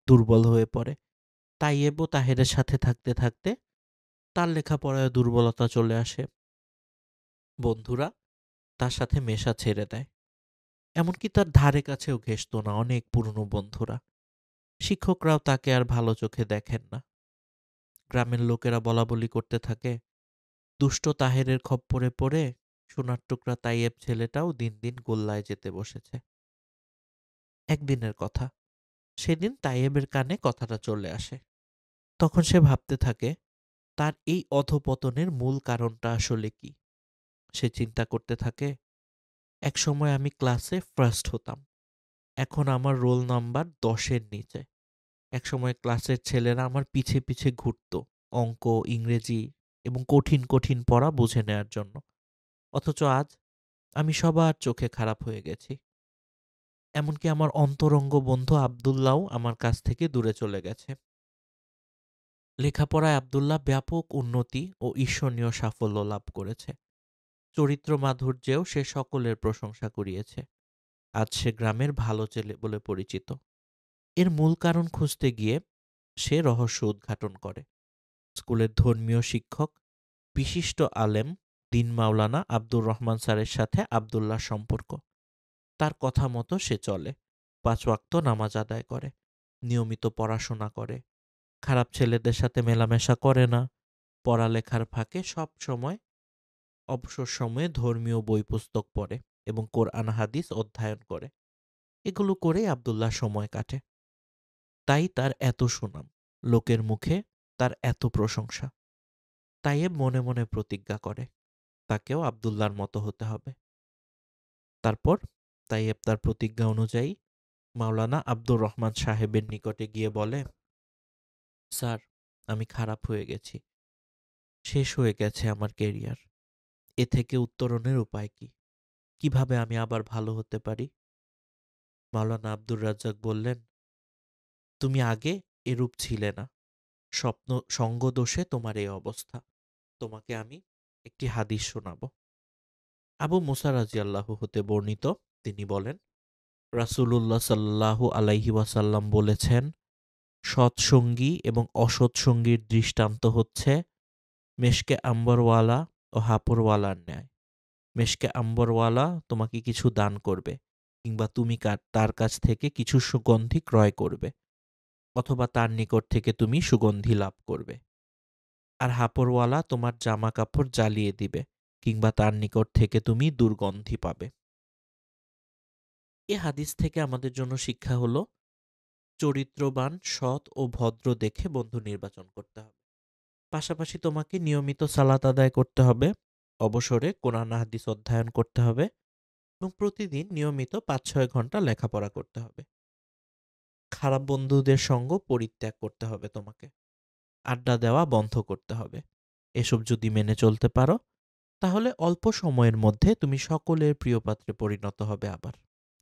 দুর্বল হয়ে পড়ে। তাইয়েবও তাহেরের সাথে থাকতে থাকতে তার লেখাপড়ায় দুর্বলতা চলে আসে। বন্ধুরা তার সাথে মেশা ছেড়ে দেয়, এমনকি তার ধারে কাছেও ঘেঁষত না অনেক পুরনো বন্ধুরা। শিক্ষকরাও তাকে আর ভালো চোখে দেখেন না। গ্রামের লোকেরা বলাবলি করতে থাকে, দুষ্ট তাহেরের খপ্পরে পড়ে সোনার টুকরা তাইয়েব ছেলেটাও দিন দিন গোল্লায় যেতে বসেছে। একদিনের কথা, সেদিন তাইয়েবের কানে কথাটা চলে আসে। তখন সে ভাবতে থাকে তার এই অধঃপতনের মূল কারণটা আসলে কি। সে চিন্তা করতে থাকে, একসময় আমি ক্লাসে ফার্স্ট হতাম, এখন আমার রোল নাম্বার 10-এর নিচে। একসময় ক্লাসের ছেলেরা আমার পিছে পিছে ঘুরত অঙ্ক, ইংরেজি এবং কঠিন কঠিন পড়া বুঝে নেয়ার জন্য। অথচ আজ আমি সবার চোখে খারাপ হয়ে গেছি। এমনকি আমার অন্তরঙ্গ বন্ধু আব্দুল্লাহও আমার কাছ থেকে দূরে চলে গেছে। লেখাপড়ায় আব্দুল্লাহ ব্যাপক উন্নতি ও ঈর্ষণীয় সাফল্য লাভ করেছে। চরিত্র মাধুর্যেও সে সকলের প্রশংসা কুড়িয়েছে। আজ সে গ্রামের ভালো ছেলে বলে পরিচিত। এর মূল কারণ খুঁজতে গিয়ে সে রহস্য উদ্ঘাটন করে। স্কুলের ধর্মীয় শিক্ষক, বিশিষ্ট আলেম দিন মাওলানা আব্দুর রহমান স্যারের সাথে আব্দুল্লাহর সম্পর্ক। তার কথা মতো সে চলে, 5 ওয়াক্ত নামাজ আদায় করে, নিয়মিত পড়াশোনা করে, খারাপ ছেলেদের সাথে মেলামেশা করে না, পড়ালেখার ফাঁকে সব সময় অবসর সময়ে ধর্মীয় বই পুস্তক পড়ে এবং কোরআন হাদিস অধ্যয়ন করে। এগুলো করেই আব্দুল্লাহ সময় কাটে। তাই তার এত সুনাম, লোকের মুখে তার এত প্রশংসা। তাইয়েব মনে মনে প্রতিজ্ঞা করে তাকেও আব্দুল্লাহর মতো হতে হবে। তারপর তাইয়েব তার প্রতিজ্ঞা অনুযায়ী মাওলানা আব্দুর রহমান সাহেবের নিকটে গিয়ে বলে, স্যার, আমি খারাপ হয়ে গেছি, শেষ হয়ে গেছে আমার কেরিয়ার। এ থেকে উত্তরণের উপায় কি? কিভাবে আমি আবার ভালো হতে পারি? মাওলানা আব্দুর রাজ্জাক বললেন, তুমি আগে এরূপ ছিলে না, স্বপ্ন সঙ্গদোষে তোমার এই অবস্থা। তোমাকে আমি একটি হাদিস শোনাব। আবু মুসা রাদিয়াল্লাহু হতে বর্ণিত, তিনি বলেন, রাসূলুল্লাহ সাল্লাল্লাহু আলাইহি ওয়াসাল্লাম বলেছেন, সৎসঙ্গী এবং অসৎ সঙ্গীর দৃষ্টান্ত হচ্ছে মেশকে আম্বরওয়ালা ও হাপরওয়ালার ন্যায়। মেশকে আম্বরওয়ালা তোমাকে কিছু দান করবে, কিংবা তুমি তার কাছ থেকে কিছু সুগন্ধি ক্রয় করবে, অথবা তার নিকট থেকে তুমি সুগন্ধি লাভ করবে। আর হাপরওয়ালা তোমার জামা কাপড় জ্বালিয়ে দিবে, কিংবা তার নিকট থেকে তুমি দুর্গন্ধি পাবে। এ হাদিস থেকে আমাদের জন্য শিক্ষা হলো, চরিত্রবান, সৎ ও ভদ্র দেখে বন্ধু নির্বাচন করতে হবে। পাশাপাশি তোমাকে নিয়মিত সালাত আদায় করতে হবে, অবসরে কোরআন হাদিস অধ্যয়ন করতে হবে এবং প্রতিদিন নিয়মিত 5-6 ঘন্টা লেখাপড়া করতে হবে। খারাপ বন্ধুদের সঙ্গ পরিত্যাগ করতে হবে তোমাকে। আড্ডা দেওয়া বন্ধ করতে হবে। এসব যদি মেনে চলতে পারো, তাহলে অল্প সময়ের মধ্যে তুমি সকলের প্রিয় পাত্রে পরিণত হবে, আবার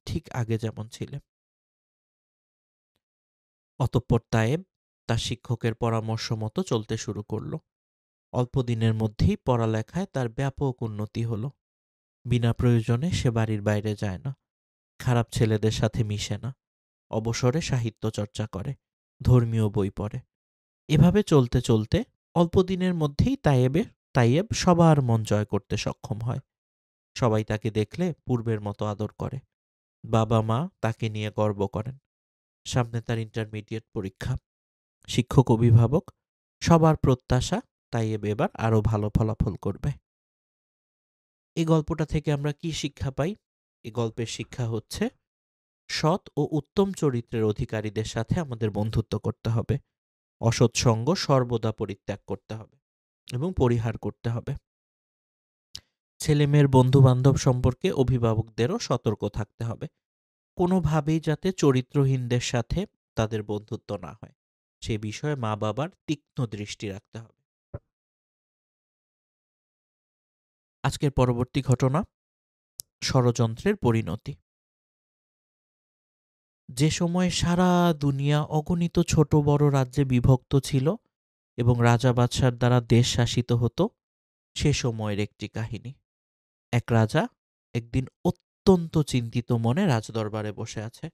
ঠিক আগে যেমন ছিলে। অতঃপর তায়েব তার শিক্ষকের পরামর্শ মতো চলতে শুরু করল। অল্প দিনের মধ্যেই পড়ালেখায় তার ব্যাপক উন্নতি হলো। বিনা প্রয়োজনে সে বাড়ির বাইরে যায় না, খারাপ ছেলেদের সাথে মিশে না, অবসরে সাহিত্য চর্চা করে, ধর্মীয় বই পড়ে। এভাবে চলতে চলতে অল্প দিনের মধ্যেই তাইয়েব সবার মন জয় করতে সক্ষম হয়। সবাই তাকে দেখলে পূর্বের মতো আদর করে। বাবা মা তাকে নিয়ে গর্ব করেন। সামনে তার ইন্টারমিডিয়েট পরীক্ষা। শিক্ষক অভিভাবক সবার প্রত্যাশা তাইয়েব এবার আরো ভালো ফলাফল করবে। এই গল্পটা থেকে আমরা কি শিক্ষা পাই? এই গল্পের শিক্ষা হচ্ছে সৎ ও উত্তম চরিত্রের অধিকারীদের সাথে আমাদের বন্ধুত্ব করতে হবে। অসৎ সঙ্গ সর্বদা পরিত্যাগ করতে হবে এবং পরিহার করতে হবে। ছেলেমেয়ের বন্ধু-বান্ধব সম্পর্কে অভিভাবকদেরও সতর্ক থাকতে হবে। কোনোভাবেই যাতে চরিত্রহীনদের সাথে তাদের বন্ধুত্ব না হয়, সে বিষয়ে মা-বাবার তীক্ষ্ণ দৃষ্টি রাখতে হবে। আজকের পরবর্তী ঘটনা, ষড়যন্ত্রের পরিণতি। যে সময়ে সারা দুনিয়া অগণিত ছোট বড় রাজ্যে বিভক্ত ছিল এবং রাজা বাদশার দ্বারা দেশ শাসিত হতো, সে সময়ের একটি কাহিনী। এক রাজা একদিন অত্যন্ত চিন্তিত মনে রাজদরবারে বসে আছে।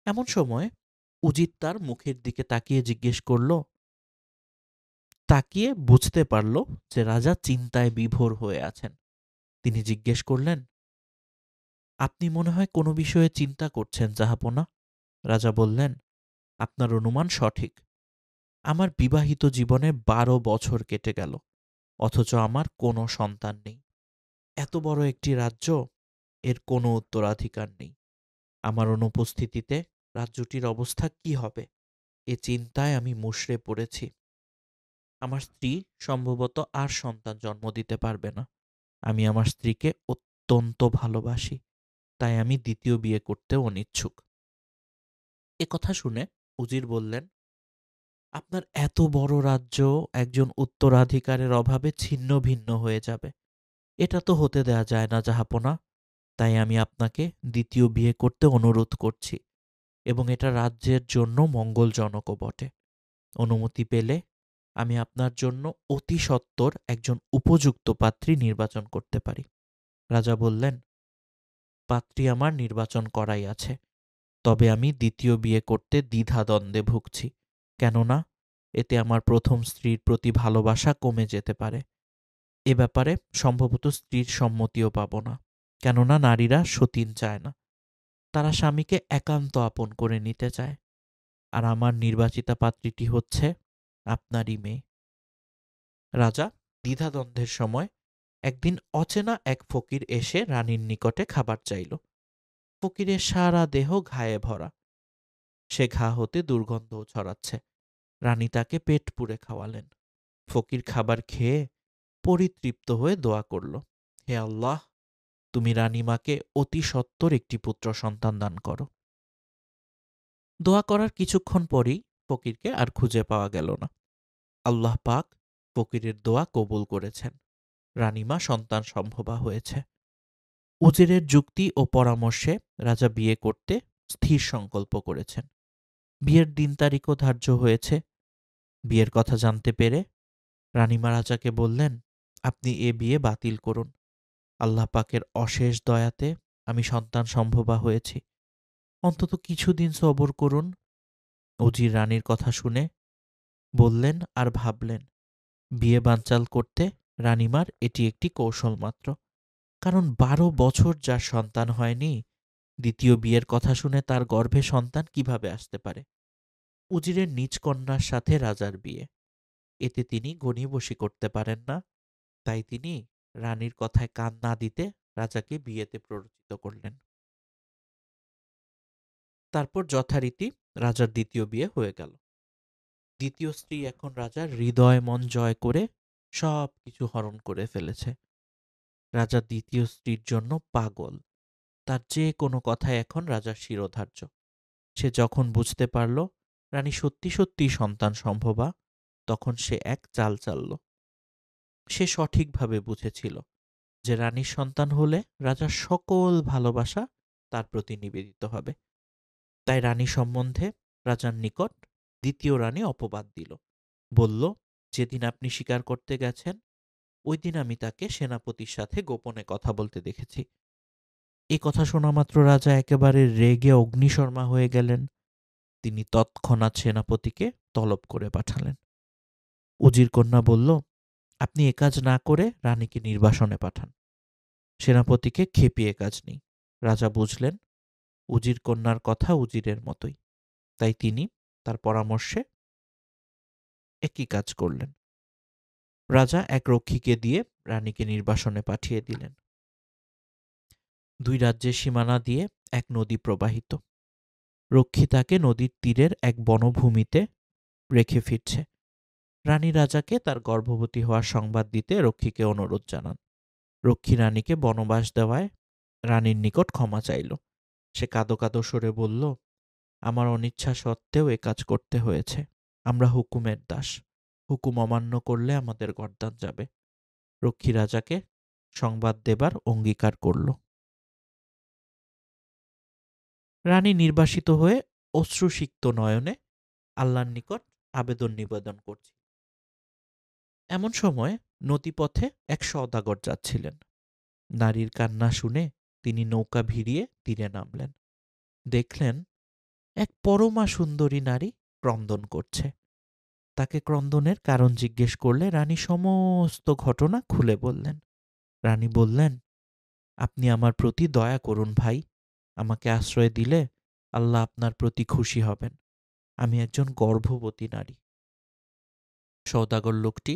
এমন সময় উজির তার মুখের দিকে তাকিয়ে জিজ্ঞেস করল, তাকিয়ে বুঝতে পারল যে রাজা চিন্তায় বিভোর হয়ে আছেন। তিনি জিজ্ঞেস করলেন, আপনি মনে হয় কোনো বিষয়ে চিন্তা করছেন জাহাপনা। রাজা বললেন, আপনার অনুমান সঠিক। আমার বিবাহিত জীবনে 12 বছর কেটে গেল, অথচ আমার কোনো সন্তান নেই। এত বড় একটি রাজ্য, এর কোনো উত্তরাধিকার নেই। আমার অনুপস্থিতিতে রাজ্যটির অবস্থা কি হবে, এ চিন্তায় আমি মুষড়ে পড়েছি। আমার স্ত্রী সম্ভবত আর সন্তান জন্ম দিতে পারবে না। আমি আমার স্ত্রীকে অত্যন্ত ভালোবাসি, তাই আমি দ্বিতীয় বিয়ে করতেও অনিচ্ছুক। এ কথা শুনে উজির বললেন, আপনার এত বড় রাজ্য একজন উত্তরাধিকারের অভাবে ছিন্ন ভিন্ন হয়ে যাবে। এটা তো হতে দেয়া যায় না জাহাপনা। তাই আমি আপনাকে দ্বিতীয় বিয়ে করতে অনুরোধ করছি এবং এটা রাজ্যের জন্য মঙ্গলজনকও বটে। অনুমতি পেলে আমি আপনার জন্য অতি সত্বর একজন উপযুক্ত পাত্রী নির্বাচন করতে পারি। রাজা বললেন, পাত্রী আমার নির্বাচন করাই আছে, তবে আমি দ্বিতীয় বিয়ে করতে দ্বিধাদ্বন্দ্বে ভুগছি। কেননা এতে আমার প্রথম স্ত্রীর প্রতি ভালোবাসা কমে যেতে পারে। এ ব্যাপারে সম্ভবত স্ত্রীর সম্মতিও পাব না, কেননা নারীরা সতীন চায় না। তারা স্বামীকে একান্ত আপন করে নিতে চায়। আর আমার নির্বাচিতা পাত্রীটি হচ্ছে আপনারই মেয়ে। রাজা দ্বিধাদ্বন্দ্বের সময় একদিন অচেনা এক ফকির এসে রানীর নিকটে খাবার চাইল। ফকিরের সারা দেহ ঘায়ে ভরা, সে ঘা হতে দুর্গন্ধও ছড়াচ্ছে। রানী তাকে পেট পুড়ে খাওয়ালেন। ফকির খাবার খেয়ে পরিতৃপ্ত হয়ে দোয়া করল, হে আল্লাহ, তুমি রানীমাকে অতি সত্বর একটি পুত্র সন্তান দান করো। দোয়া করার কিছুক্ষণ পরই ফকিরকে আর খুঁজে পাওয়া গেল না। আল্লাহ পাক ফকিরের দোয়া কবুল করেছেন। রানীমা সন্তান সম্ভবা হয়েছে। উজিরের যুক্তি ও পরামর্শে রাজা বিয়ে করতে স্থির সংকল্প করেছেন। বিয়ের দিন তারিখও ধার্য হয়েছে। বিয়ের কথা জানতে পেরে রানীমা রাজাকে বললেন, আপনি এ বিয়ে বাতিল করুন। আল্লাহ পাকের অশেষ দয়াতে আমি সন্তান সম্ভবা হয়েছি। অন্তত কিছুদিন সবর করুন। উজির রানীর কথা শুনে বললেন আর ভাবলেন, বিয়ে বানচাল করতে রানীমার এটি একটি কৌশল মাত্র। কারণ 12 বছর যার সন্তান হয়নি, দ্বিতীয় বিয়ের কথা শুনে তার গর্ভে সন্তান কিভাবে আসতে পারে? উজিরের নিজ কন্যার সাথে রাজার বিয়ে, এতে তিনি গণিবসী করতে পারেন না। তাই তিনি রানীর কথায় কান না দিতে রাজাকে বিয়েতে প্ররোচিত করলেন। তারপর যথারীতি রাজার দ্বিতীয় বিয়ে হয়ে গেল। দ্বিতীয় স্ত্রী এখন রাজার হৃদয় মন জয় করে সব কিছু হরণ করে ফেলেছে। রাজা দ্বিতীয় স্ত্রীর জন্য পাগল। তার যে কোনো কথায় এখন রাজার শিরোধার্য। সে যখন বুঝতে পারল রানী সত্যি সত্যিই সন্তান সম্ভবা, তখন সে এক চাল চালল। সে সঠিকভাবে বুঝেছিল যে রানীর সন্তান হলে রাজার সকল ভালোবাসা তার প্রতি নিবেদিত হবে। তাই রানী সম্বন্ধে রাজার নিকট দ্বিতীয় রানী অপবাদ দিল। বলল, যেদিন আপনি শিকার করতে গেছেন ওই দিন আমি তাকে সেনাপতির সাথে গোপনে কথা বলতে দেখেছি। এ কথা শোনা মাত্র রাজা একেবারে রেগে অগ্নিশর্মা হয়ে গেলেন। তিনি তৎক্ষণাৎ সেনাপতিকে তলব করে পাঠালেন। উজির কন্যা বলল, আপনি এ কাজ না করে রানীকে নির্বাসনে পাঠান। সেনাপতিকে খেপিয়ে কাজ নেই। রাজা বুঝলেন উজির কন্যার কথা উজিরের মতোই, তাই তিনি তার পরামর্শে একই কাজ করলেন। রাজা এক রক্ষীকে দিয়ে রানীকে নির্বাসনে পাঠিয়ে দিলেন। দুই রাজ্যের সীমানা দিয়ে এক নদী প্রবাহিত। রক্ষী তাকে নদীর তীরের এক বনভূমিতে রেখে ফিরছে। রানী রাজাকে তার গর্ভবতী হওয়ার সংবাদ দিতে রক্ষীকে অনুরোধ জানান। রক্ষী রানীকে বনবাস দেওয়ায় রানীর নিকট ক্ষমা চাইল। সে কাঁদো কাঁদো সরে বলল, আমার অনিচ্ছা সত্ত্বেও এ কাজ করতে হয়েছে। আমরা হুকুমের দাস। হুকুম অমান্য করলে আমাদের গর্দান যাবে। রক্ষী রাজাকে সংবাদ দেবার অঙ্গীকার করল। রানী নির্বাসিত হয়ে অশ্রুসিক্ত নয়নে আল্লাহর নিকট আবেদন নিবেদন করছে। এমন সময় নদীপথে এক সওদাগর যাচ্ছিলেন। নারীর কান্না শুনে তিনি নৌকা ভিড়িয়ে তীরে নামলেন। দেখলেন এক পরমা সুন্দরী নারী ক্রন্দন করছে। তাকে ক্রন্দনের কারণ জিজ্ঞেস করলে রানী সমস্ত ঘটনা খুলে বললেন। রানী বললেন, আপনি আমার প্রতি দয়া করুন ভাই। আমাকে আশ্রয় দিলে আল্লাহ আপনার প্রতি খুশি হবেন। আমি একজন গর্ভবতী নারী। সওদাগর লোকটি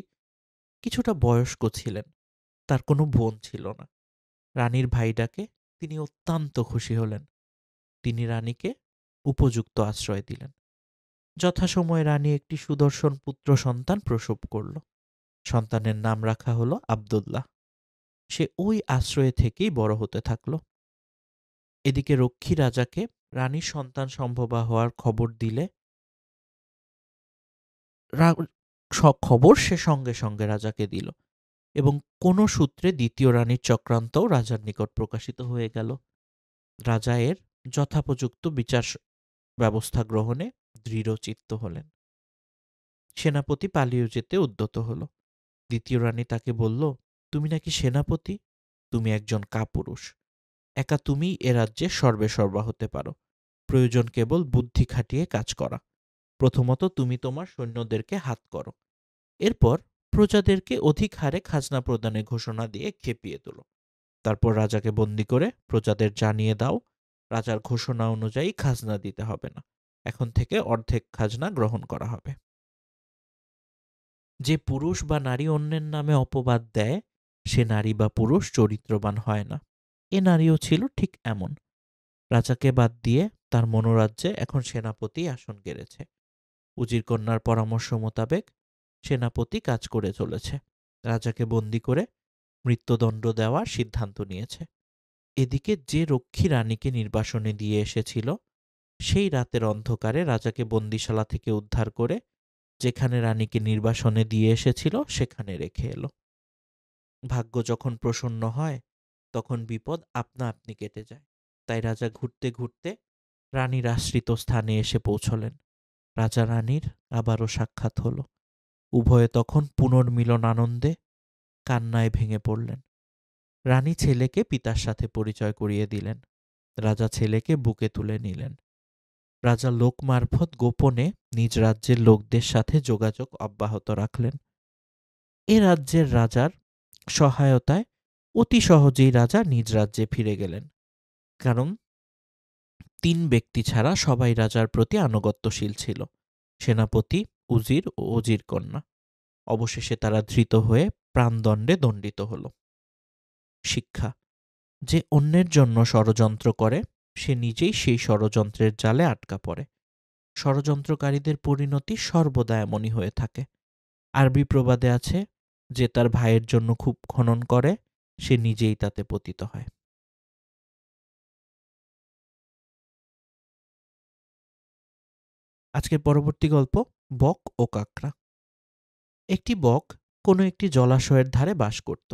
কিছুটা বয়স্ক ছিলেন। তার কোনো বোন ছিল না। রানীর ভাইটাকে তিনি অত্যন্ত খুশি হলেন। তিনি রানীকে উপযুক্ত আশ্রয় দিলেন। যথাসময়ে রানী একটি সুদর্শন পুত্র সন্তান প্রসব করল। সন্তানের নাম রাখা হলো আব্দুল্লাহ। সে ওই আশ্রয়ে থেকেই বড় হতে থাকল। এদিকে রক্ষী রাজাকে রানীর সন্তান সম্ভবা হওয়ার খবর দিলে খবর সে সঙ্গে সঙ্গে রাজাকে দিল এবং কোনো সূত্রে দ্বিতীয় রানীর চক্রান্তও রাজার নিকট প্রকাশিত হয়ে গেল। রাজা এর যথোপযুক্ত বিচার ব্যবস্থা গ্রহণে দৃঢ়চিত্ত হলেন। সেনাপতি পালিয়ে যেতে উদ্যত হল। দ্বিতীয় রানী তাকে বলল, তুমি নাকি সেনাপতি? তুমি একজন কাপুরুষ। একা তুমিই এ রাজ্যে সর্বেসর্বা হতে পারো। প্রয়োজন কেবল বুদ্ধি খাটিয়ে কাজ করা। প্রথমত তুমি তোমার সৈন্যদেরকে হাত করো। এরপর প্রজাদেরকে অধিক হারে খাজনা প্রদানের ঘোষণা দিয়ে খেপিয়ে তোলো। তারপর রাজাকে বন্দী করে প্রজাদের জানিয়ে দাও রাজার ঘোষণা অনুযায়ী খাজনা দিতে হবে না। এখন থেকে অর্ধেক খাজনা গ্রহণ করা হবে। যে পুরুষ বা নারী অন্যের নামে অপবাদ দেয় সে নারী বা পুরুষ চরিত্রবান হয় না। এ নারীও ছিল ঠিক এমন। রাজাকে বাদ দিয়ে তার মনোরাজ্যে এখন সেনাপতি আসন গেড়েছে। উজির কন্যার পরামর্শ মোতাবেক সেনাপতি কাজ করে চলেছে। রাজাকে বন্দী করে মৃত্যুদণ্ড দেওয়ার সিদ্ধান্ত নিয়েছে। এদিকে যে রক্ষী রানীকে নির্বাসনে দিয়ে এসেছিল সেই রাতের অন্ধকারে রাজাকে বন্দিশালা থেকে উদ্ধার করে যেখানে রানীকে নির্বাসনে দিয়ে এসেছিল সেখানে রেখে এলো। ভাগ্য যখন প্রসন্ন হয় তখন বিপদ আপনা আপনি কেটে যায়। তাই রাজা ঘুরতে ঘুরতে রানীর আশ্রিত স্থানে এসে পৌঁছলেন। রাজা রানীর আবারও সাক্ষাৎ হলো। উভয়ে তখন পুনর্মিলন আনন্দে কান্নায় ভেঙে পড়লেন। রানী ছেলেকে পিতার সাথে পরিচয় করিয়ে দিলেন। রাজা ছেলেকে বুকে তুলে নিলেন। রাজা লোক মারফত গোপনে নিজ রাজ্যের লোকদের সাথে যোগাযোগ অব্যাহত রাখলেন। এ রাজ্যের রাজার সহায়তায় অতি সহজেই রাজা নিজ রাজ্যে ফিরে গেলেন। কারণ ৩ ব্যক্তি ছাড়া সবাই রাজার প্রতি আনুগত্যশীল ছিল: সেনাপতি, উজির ও উজির কন্যা। অবশেষে তারা ধৃত হয়ে প্রাণদণ্ডে দণ্ডিত হল। শিক্ষা: যে অন্যের জন্য ষড়যন্ত্র করে সে নিজেই সেই ষড়যন্ত্রের জালে আটকা পড়ে। ষড়যন্ত্রকারীদের পরিণতি সর্বদা এমনই হয়ে থাকে। আরবি প্রবাদে আছে, যে তার ভাইয়ের জন্য খুব খনন করে সে নিজেই তাতে পতিত হয়। আজকের পরবর্তী গল্প বক ও কাকড়া। একটি বক কোনো একটি জলাশয়ের ধারে বাস করত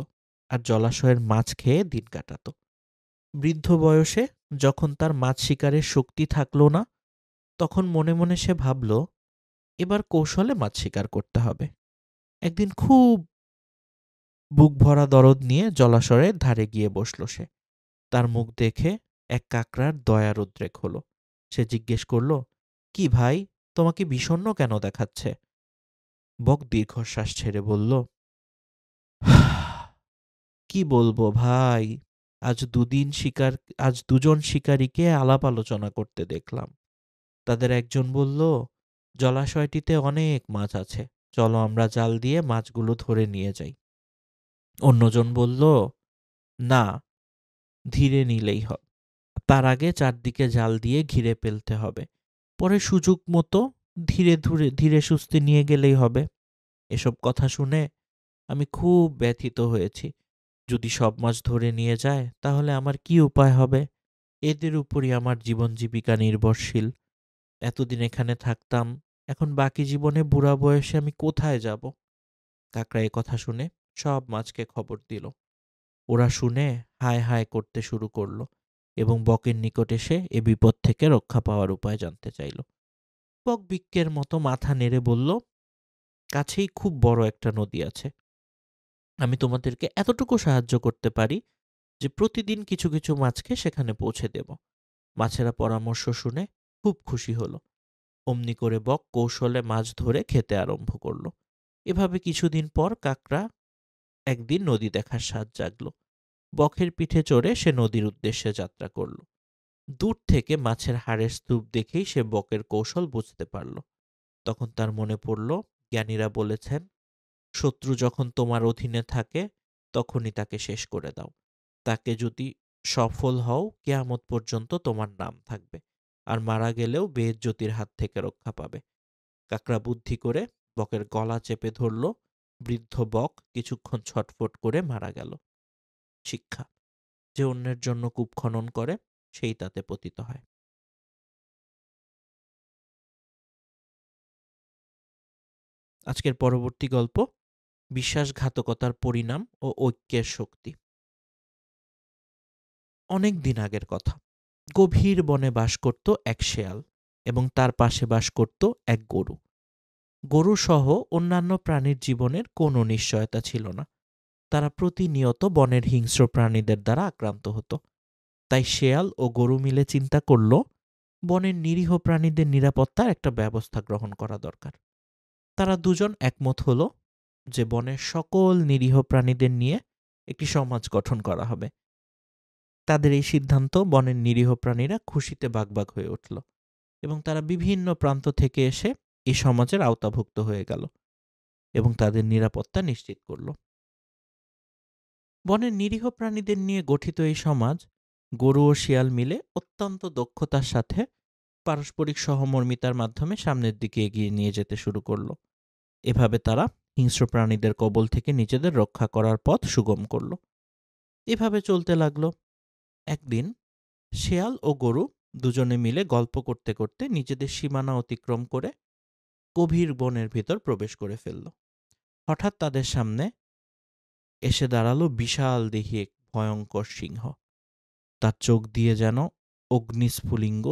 আর জলাশয়ের মাছ খেয়ে দিন কাটাত। বৃদ্ধ বয়সে যখন তার মাছ শিকারের শক্তি থাকল না, তখন মনে মনে সে ভাবল এবার কৌশলে মাছ শিকার করতে হবে। একদিন খুব বুক ভরা দরদ নিয়ে জলাশয়ের ধারে গিয়ে বসল সে। তার মুখ দেখে এক কাকড়ার দয়ার উদ্রেক হলো। সে জিজ্ঞেস করল, কি ভাই, তোমাকে বিষণ্ণ কেন দেখাচ্ছে? বক দীর্ঘশ্বাস ছেড়ে বলল, কি বলবো ভাই, আজ দুজন শিকারীকে আলাপ আলোচনা করতে দেখলাম। তাদের একজন বলল, জলাশয়টিতে অনেক মাছ আছে, চলো আমরা জাল দিয়ে মাছগুলো ধরে নিয়ে যাই। অন্যজন বলল, না, ধীরে নিলেই হবে, তার আগে চারদিকে জাল দিয়ে ঘিরে ফেলতে হবে, পরে সুযোগ মতো ধীরে ধীরে ধীরে সুস্থে নিয়ে গেলেই হবে। এসব কথা শুনে আমি খুব ব্যথিত হয়েছি। যদি সব মাছ ধরে নিয়ে যায় তাহলে আমার কি উপায় হবে? এদের উপরই আমার জীবন জীবিকা নির্ভরশীল। এতদিন এখানে থাকতাম, এখন বাকি জীবনে বুড়া বয়সে আমি কোথায় যাব? কাকড়া এ কথা শুনে সব মাছকে খবর দিল। ওরা শুনে হায় হায় করতে শুরু করলো এবং বকের নিকট এসে এ বিপদ থেকে রক্ষা পাওয়ার উপায় জানতে চাইল। বক বিক্কের মতো মাথা নেড়ে বলল, কাছেই খুব বড় একটা নদী আছে। আমি তোমাদেরকে এতটুকু সাহায্য করতে পারি যে প্রতিদিন কিছু কিছু মাছকে সেখানে পৌঁছে দেব। মাছেরা পরামর্শ শুনে খুব খুশি হলো। অমনি করে বক কৌশলে মাছ ধরে খেতে আরম্ভ করলো। এভাবে কিছুদিন পর কাকড়া একদিন নদী দেখার স্বাদ জাগলো। বকের পিঠে চড়ে সে নদীর উদ্দেশ্যে যাত্রা করল। দূর থেকে মাছের হাড়ের স্তূপ দেখেই সে বকের কৌশল বুঝতে পারল। তখন তার মনে পড়ল, জ্ঞানীরা বলেছেন, শত্রু যখন তোমার অধীনে থাকে তখনই তাকে শেষ করে দাও। তাকে যদি সফল হও, কিয়ামত পর্যন্ত তোমার নাম থাকবে, আর মারা গেলেও বেইজ্জতির হাত থেকে রক্ষা পাবে। কাকড়া বুদ্ধি করে বকের গলা চেপে ধরল। বৃদ্ধ বক কিছুক্ষণ ছটফট করে মারা গেল। শিক্ষা: যে অন্যের জন্য কূপ খনন করে সেই তাতে পতিত হয়। আজকের পরবর্তী গল্প, বিশ্বাসঘাতকতার পরিণাম ও ঐক্যের শক্তি। অনেক দিন আগের কথা। গভীর বনে বাস করত এক শেয়াল এবং তার পাশে বাস করত এক গরু। গরু সহ অন্যান্য প্রাণীর জীবনের কোনো নিশ্চয়তা ছিল না। তারা প্রতিনিয়ত বনের হিংস্র প্রাণীদের দ্বারা আক্রান্ত হতো। তাই শেয়াল ও গরু মিলে চিন্তা করল, বনের নিরীহ প্রাণীদের নিরাপত্তার একটা ব্যবস্থা গ্রহণ করা দরকার। তারা দুজন একমত হলো যে বনের সকল নিরীহ প্রাণীদের নিয়ে একটি সমাজ গঠন করা হবে। তাদের এই সিদ্ধান্ত বনের নিরীহ প্রাণীরা খুশিতে বাগবাগ হয়ে উঠল এবং তারা বিভিন্ন প্রান্ত থেকে এসে এই সমাজের আওতাভুক্ত হয়ে গেল এবং তাদের নিরাপত্তা নিশ্চিত করল। বনের নিরীহ প্রাণীদের নিয়ে গঠিত এই সমাজ গরু ও শিয়াল মিলে অত্যন্ত দক্ষতার সাথে পারস্পরিক সহমর্মিতার মাধ্যমে সামনের দিকে এগিয়ে নিয়ে যেতে শুরু করল। এভাবে তারা হিংস্র প্রাণীদের কবল থেকে নিজেদের রক্ষা করার পথ সুগম করল। এভাবে চলতে লাগলো। একদিন শেয়াল ও গরু দুজনে মিলে গল্প করতে করতে নিজেদের সীমানা অতিক্রম করে গভীর বনের ভিতর প্রবেশ করে ফেলল। হঠাৎ তাদের সামনে এসে দাঁড়ালো বিশাল দেহী এক ভয়ঙ্কর সিংহ। তার চোখ দিয়ে যেন অগ্নিস্ফুলিঙ্গ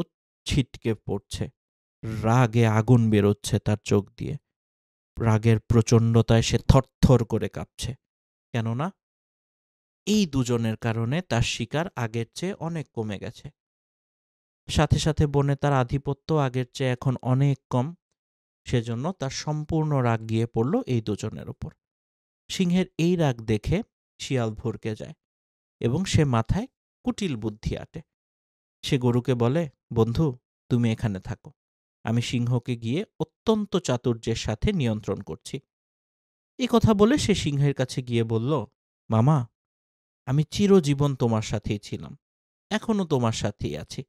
ছিটকে পড়ছে। রাগে আগুন বেরোচ্ছে তার চোখ দিয়ে। রাগের প্রচণ্ডতায় সে থরথর করে কাঁপছে, কেননা এই দুজনের কারণে তার শিকার আগের চেয়ে অনেক কমে গেছে। সাথে সাথে বনে তার আধিপত্য আগের চেয়ে এখন অনেক কম। সেজন্য তার সম্পূর্ণ রাগ গিয়ে পড়ল এই দুজনের ওপর। সিংহের এই রাগ দেখে শিয়াল ভড়কে যায় এবং সে মাথায় কুটিল বুদ্ধি আঁটে। সে গরুকে বলে, বন্ধু, তুমি এখানে থাকো, আমি সিংহকে গিয়ে অত্যন্ত চাতুর্যের সাথে নিয়ন্ত্রণ করছি। এই কথা বলে সে সিংহের কাছে গিয়ে বলল, মামা, আমি চিরজীবন তোমার সাথেই ছিলাম, এখনো তোমার সাথেই আছি।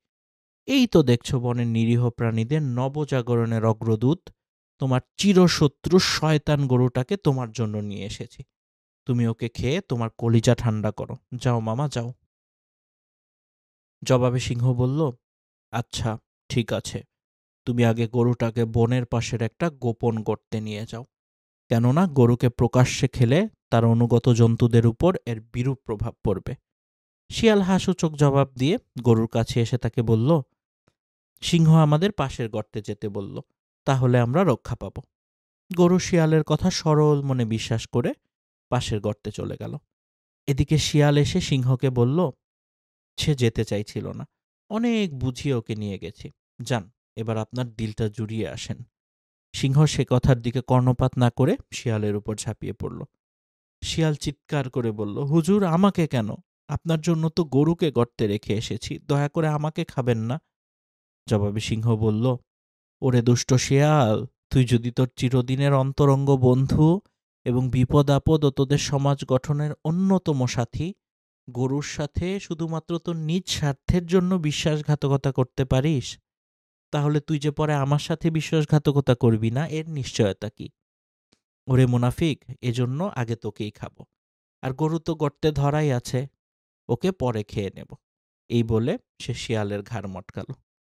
এই তো দেখছো বনের নিরীহ প্রাণীদের নবজাগরণের অগ্রদূত, তোমার চিরশত্রু শয়তান গরুটাকে তোমার জন্য নিয়ে এসেছি। তুমি ওকে খেয়ে তোমার কলিজা ঠান্ডা করো। যাও মামা, যাও। জবাবে সিংহ বলল, আচ্ছা, ঠিক আছে, তুমি আগে গরুটাকে বনের পাশের একটা গোপন গর্তে নিয়ে যাও, কেননা গরুকে প্রকাশ্যে খেলে তার অনুগত জন্তুদের উপর এর বিরূপ প্রভাব পড়বে। শিয়াল হাসূচক জবাব দিয়ে গরুর কাছে এসে তাকে বলল, সিংহ আমাদের পাশের গর্তে যেতে বলল, তাহলে আমরা রক্ষা পাব। গরু শিয়ালের কথা সরল মনে বিশ্বাস করে পাশের গর্তে চলে গেল। এদিকে শিয়াল এসে সিংহকে বলল, সে যেতে চাইছিল না, অনেক বুঝিয়ে ওকে নিয়ে গেছি, যান, এবার আপনার দিলটা জুড়িয়ে আসেন। সিংহ সে কথার দিকে কর্ণপাত না করে শিয়ালের উপর ঝাঁপিয়ে পড়ল। শিয়াল চিৎকার করে বলল, হুজুর, আমাকে কেন? আপনার জন্য তো গরুকে গর্তে রেখে এসেছি, দয়া করে আমাকে খাবেন না। জবাবে সিংহ বলল, ওরে দুষ্ট শিয়াল, তুই যদি তোর চিরদিনের অন্তরঙ্গ বন্ধু এবং বিপদ আপদ ও তোদের সমাজ গঠনের অন্যতম সাথী গরুর সাথে শুধুমাত্র তোর নিজ স্বার্থের জন্য বিশ্বাসঘাতকতা করতে পারিস, তাহলে তুই যে পরে আমার সাথে বিশ্বাসঘাতকতা করবি না এর নিশ্চয়তা কি? ওরে মুনাফিক, এজন্য আগে তোকেই খাবো, আর গরু তো গর্তে ধরাই আছে, ওকে পরে খেয়ে নেব। এই বলে সে শিয়ালের ঘাড় মটকাল।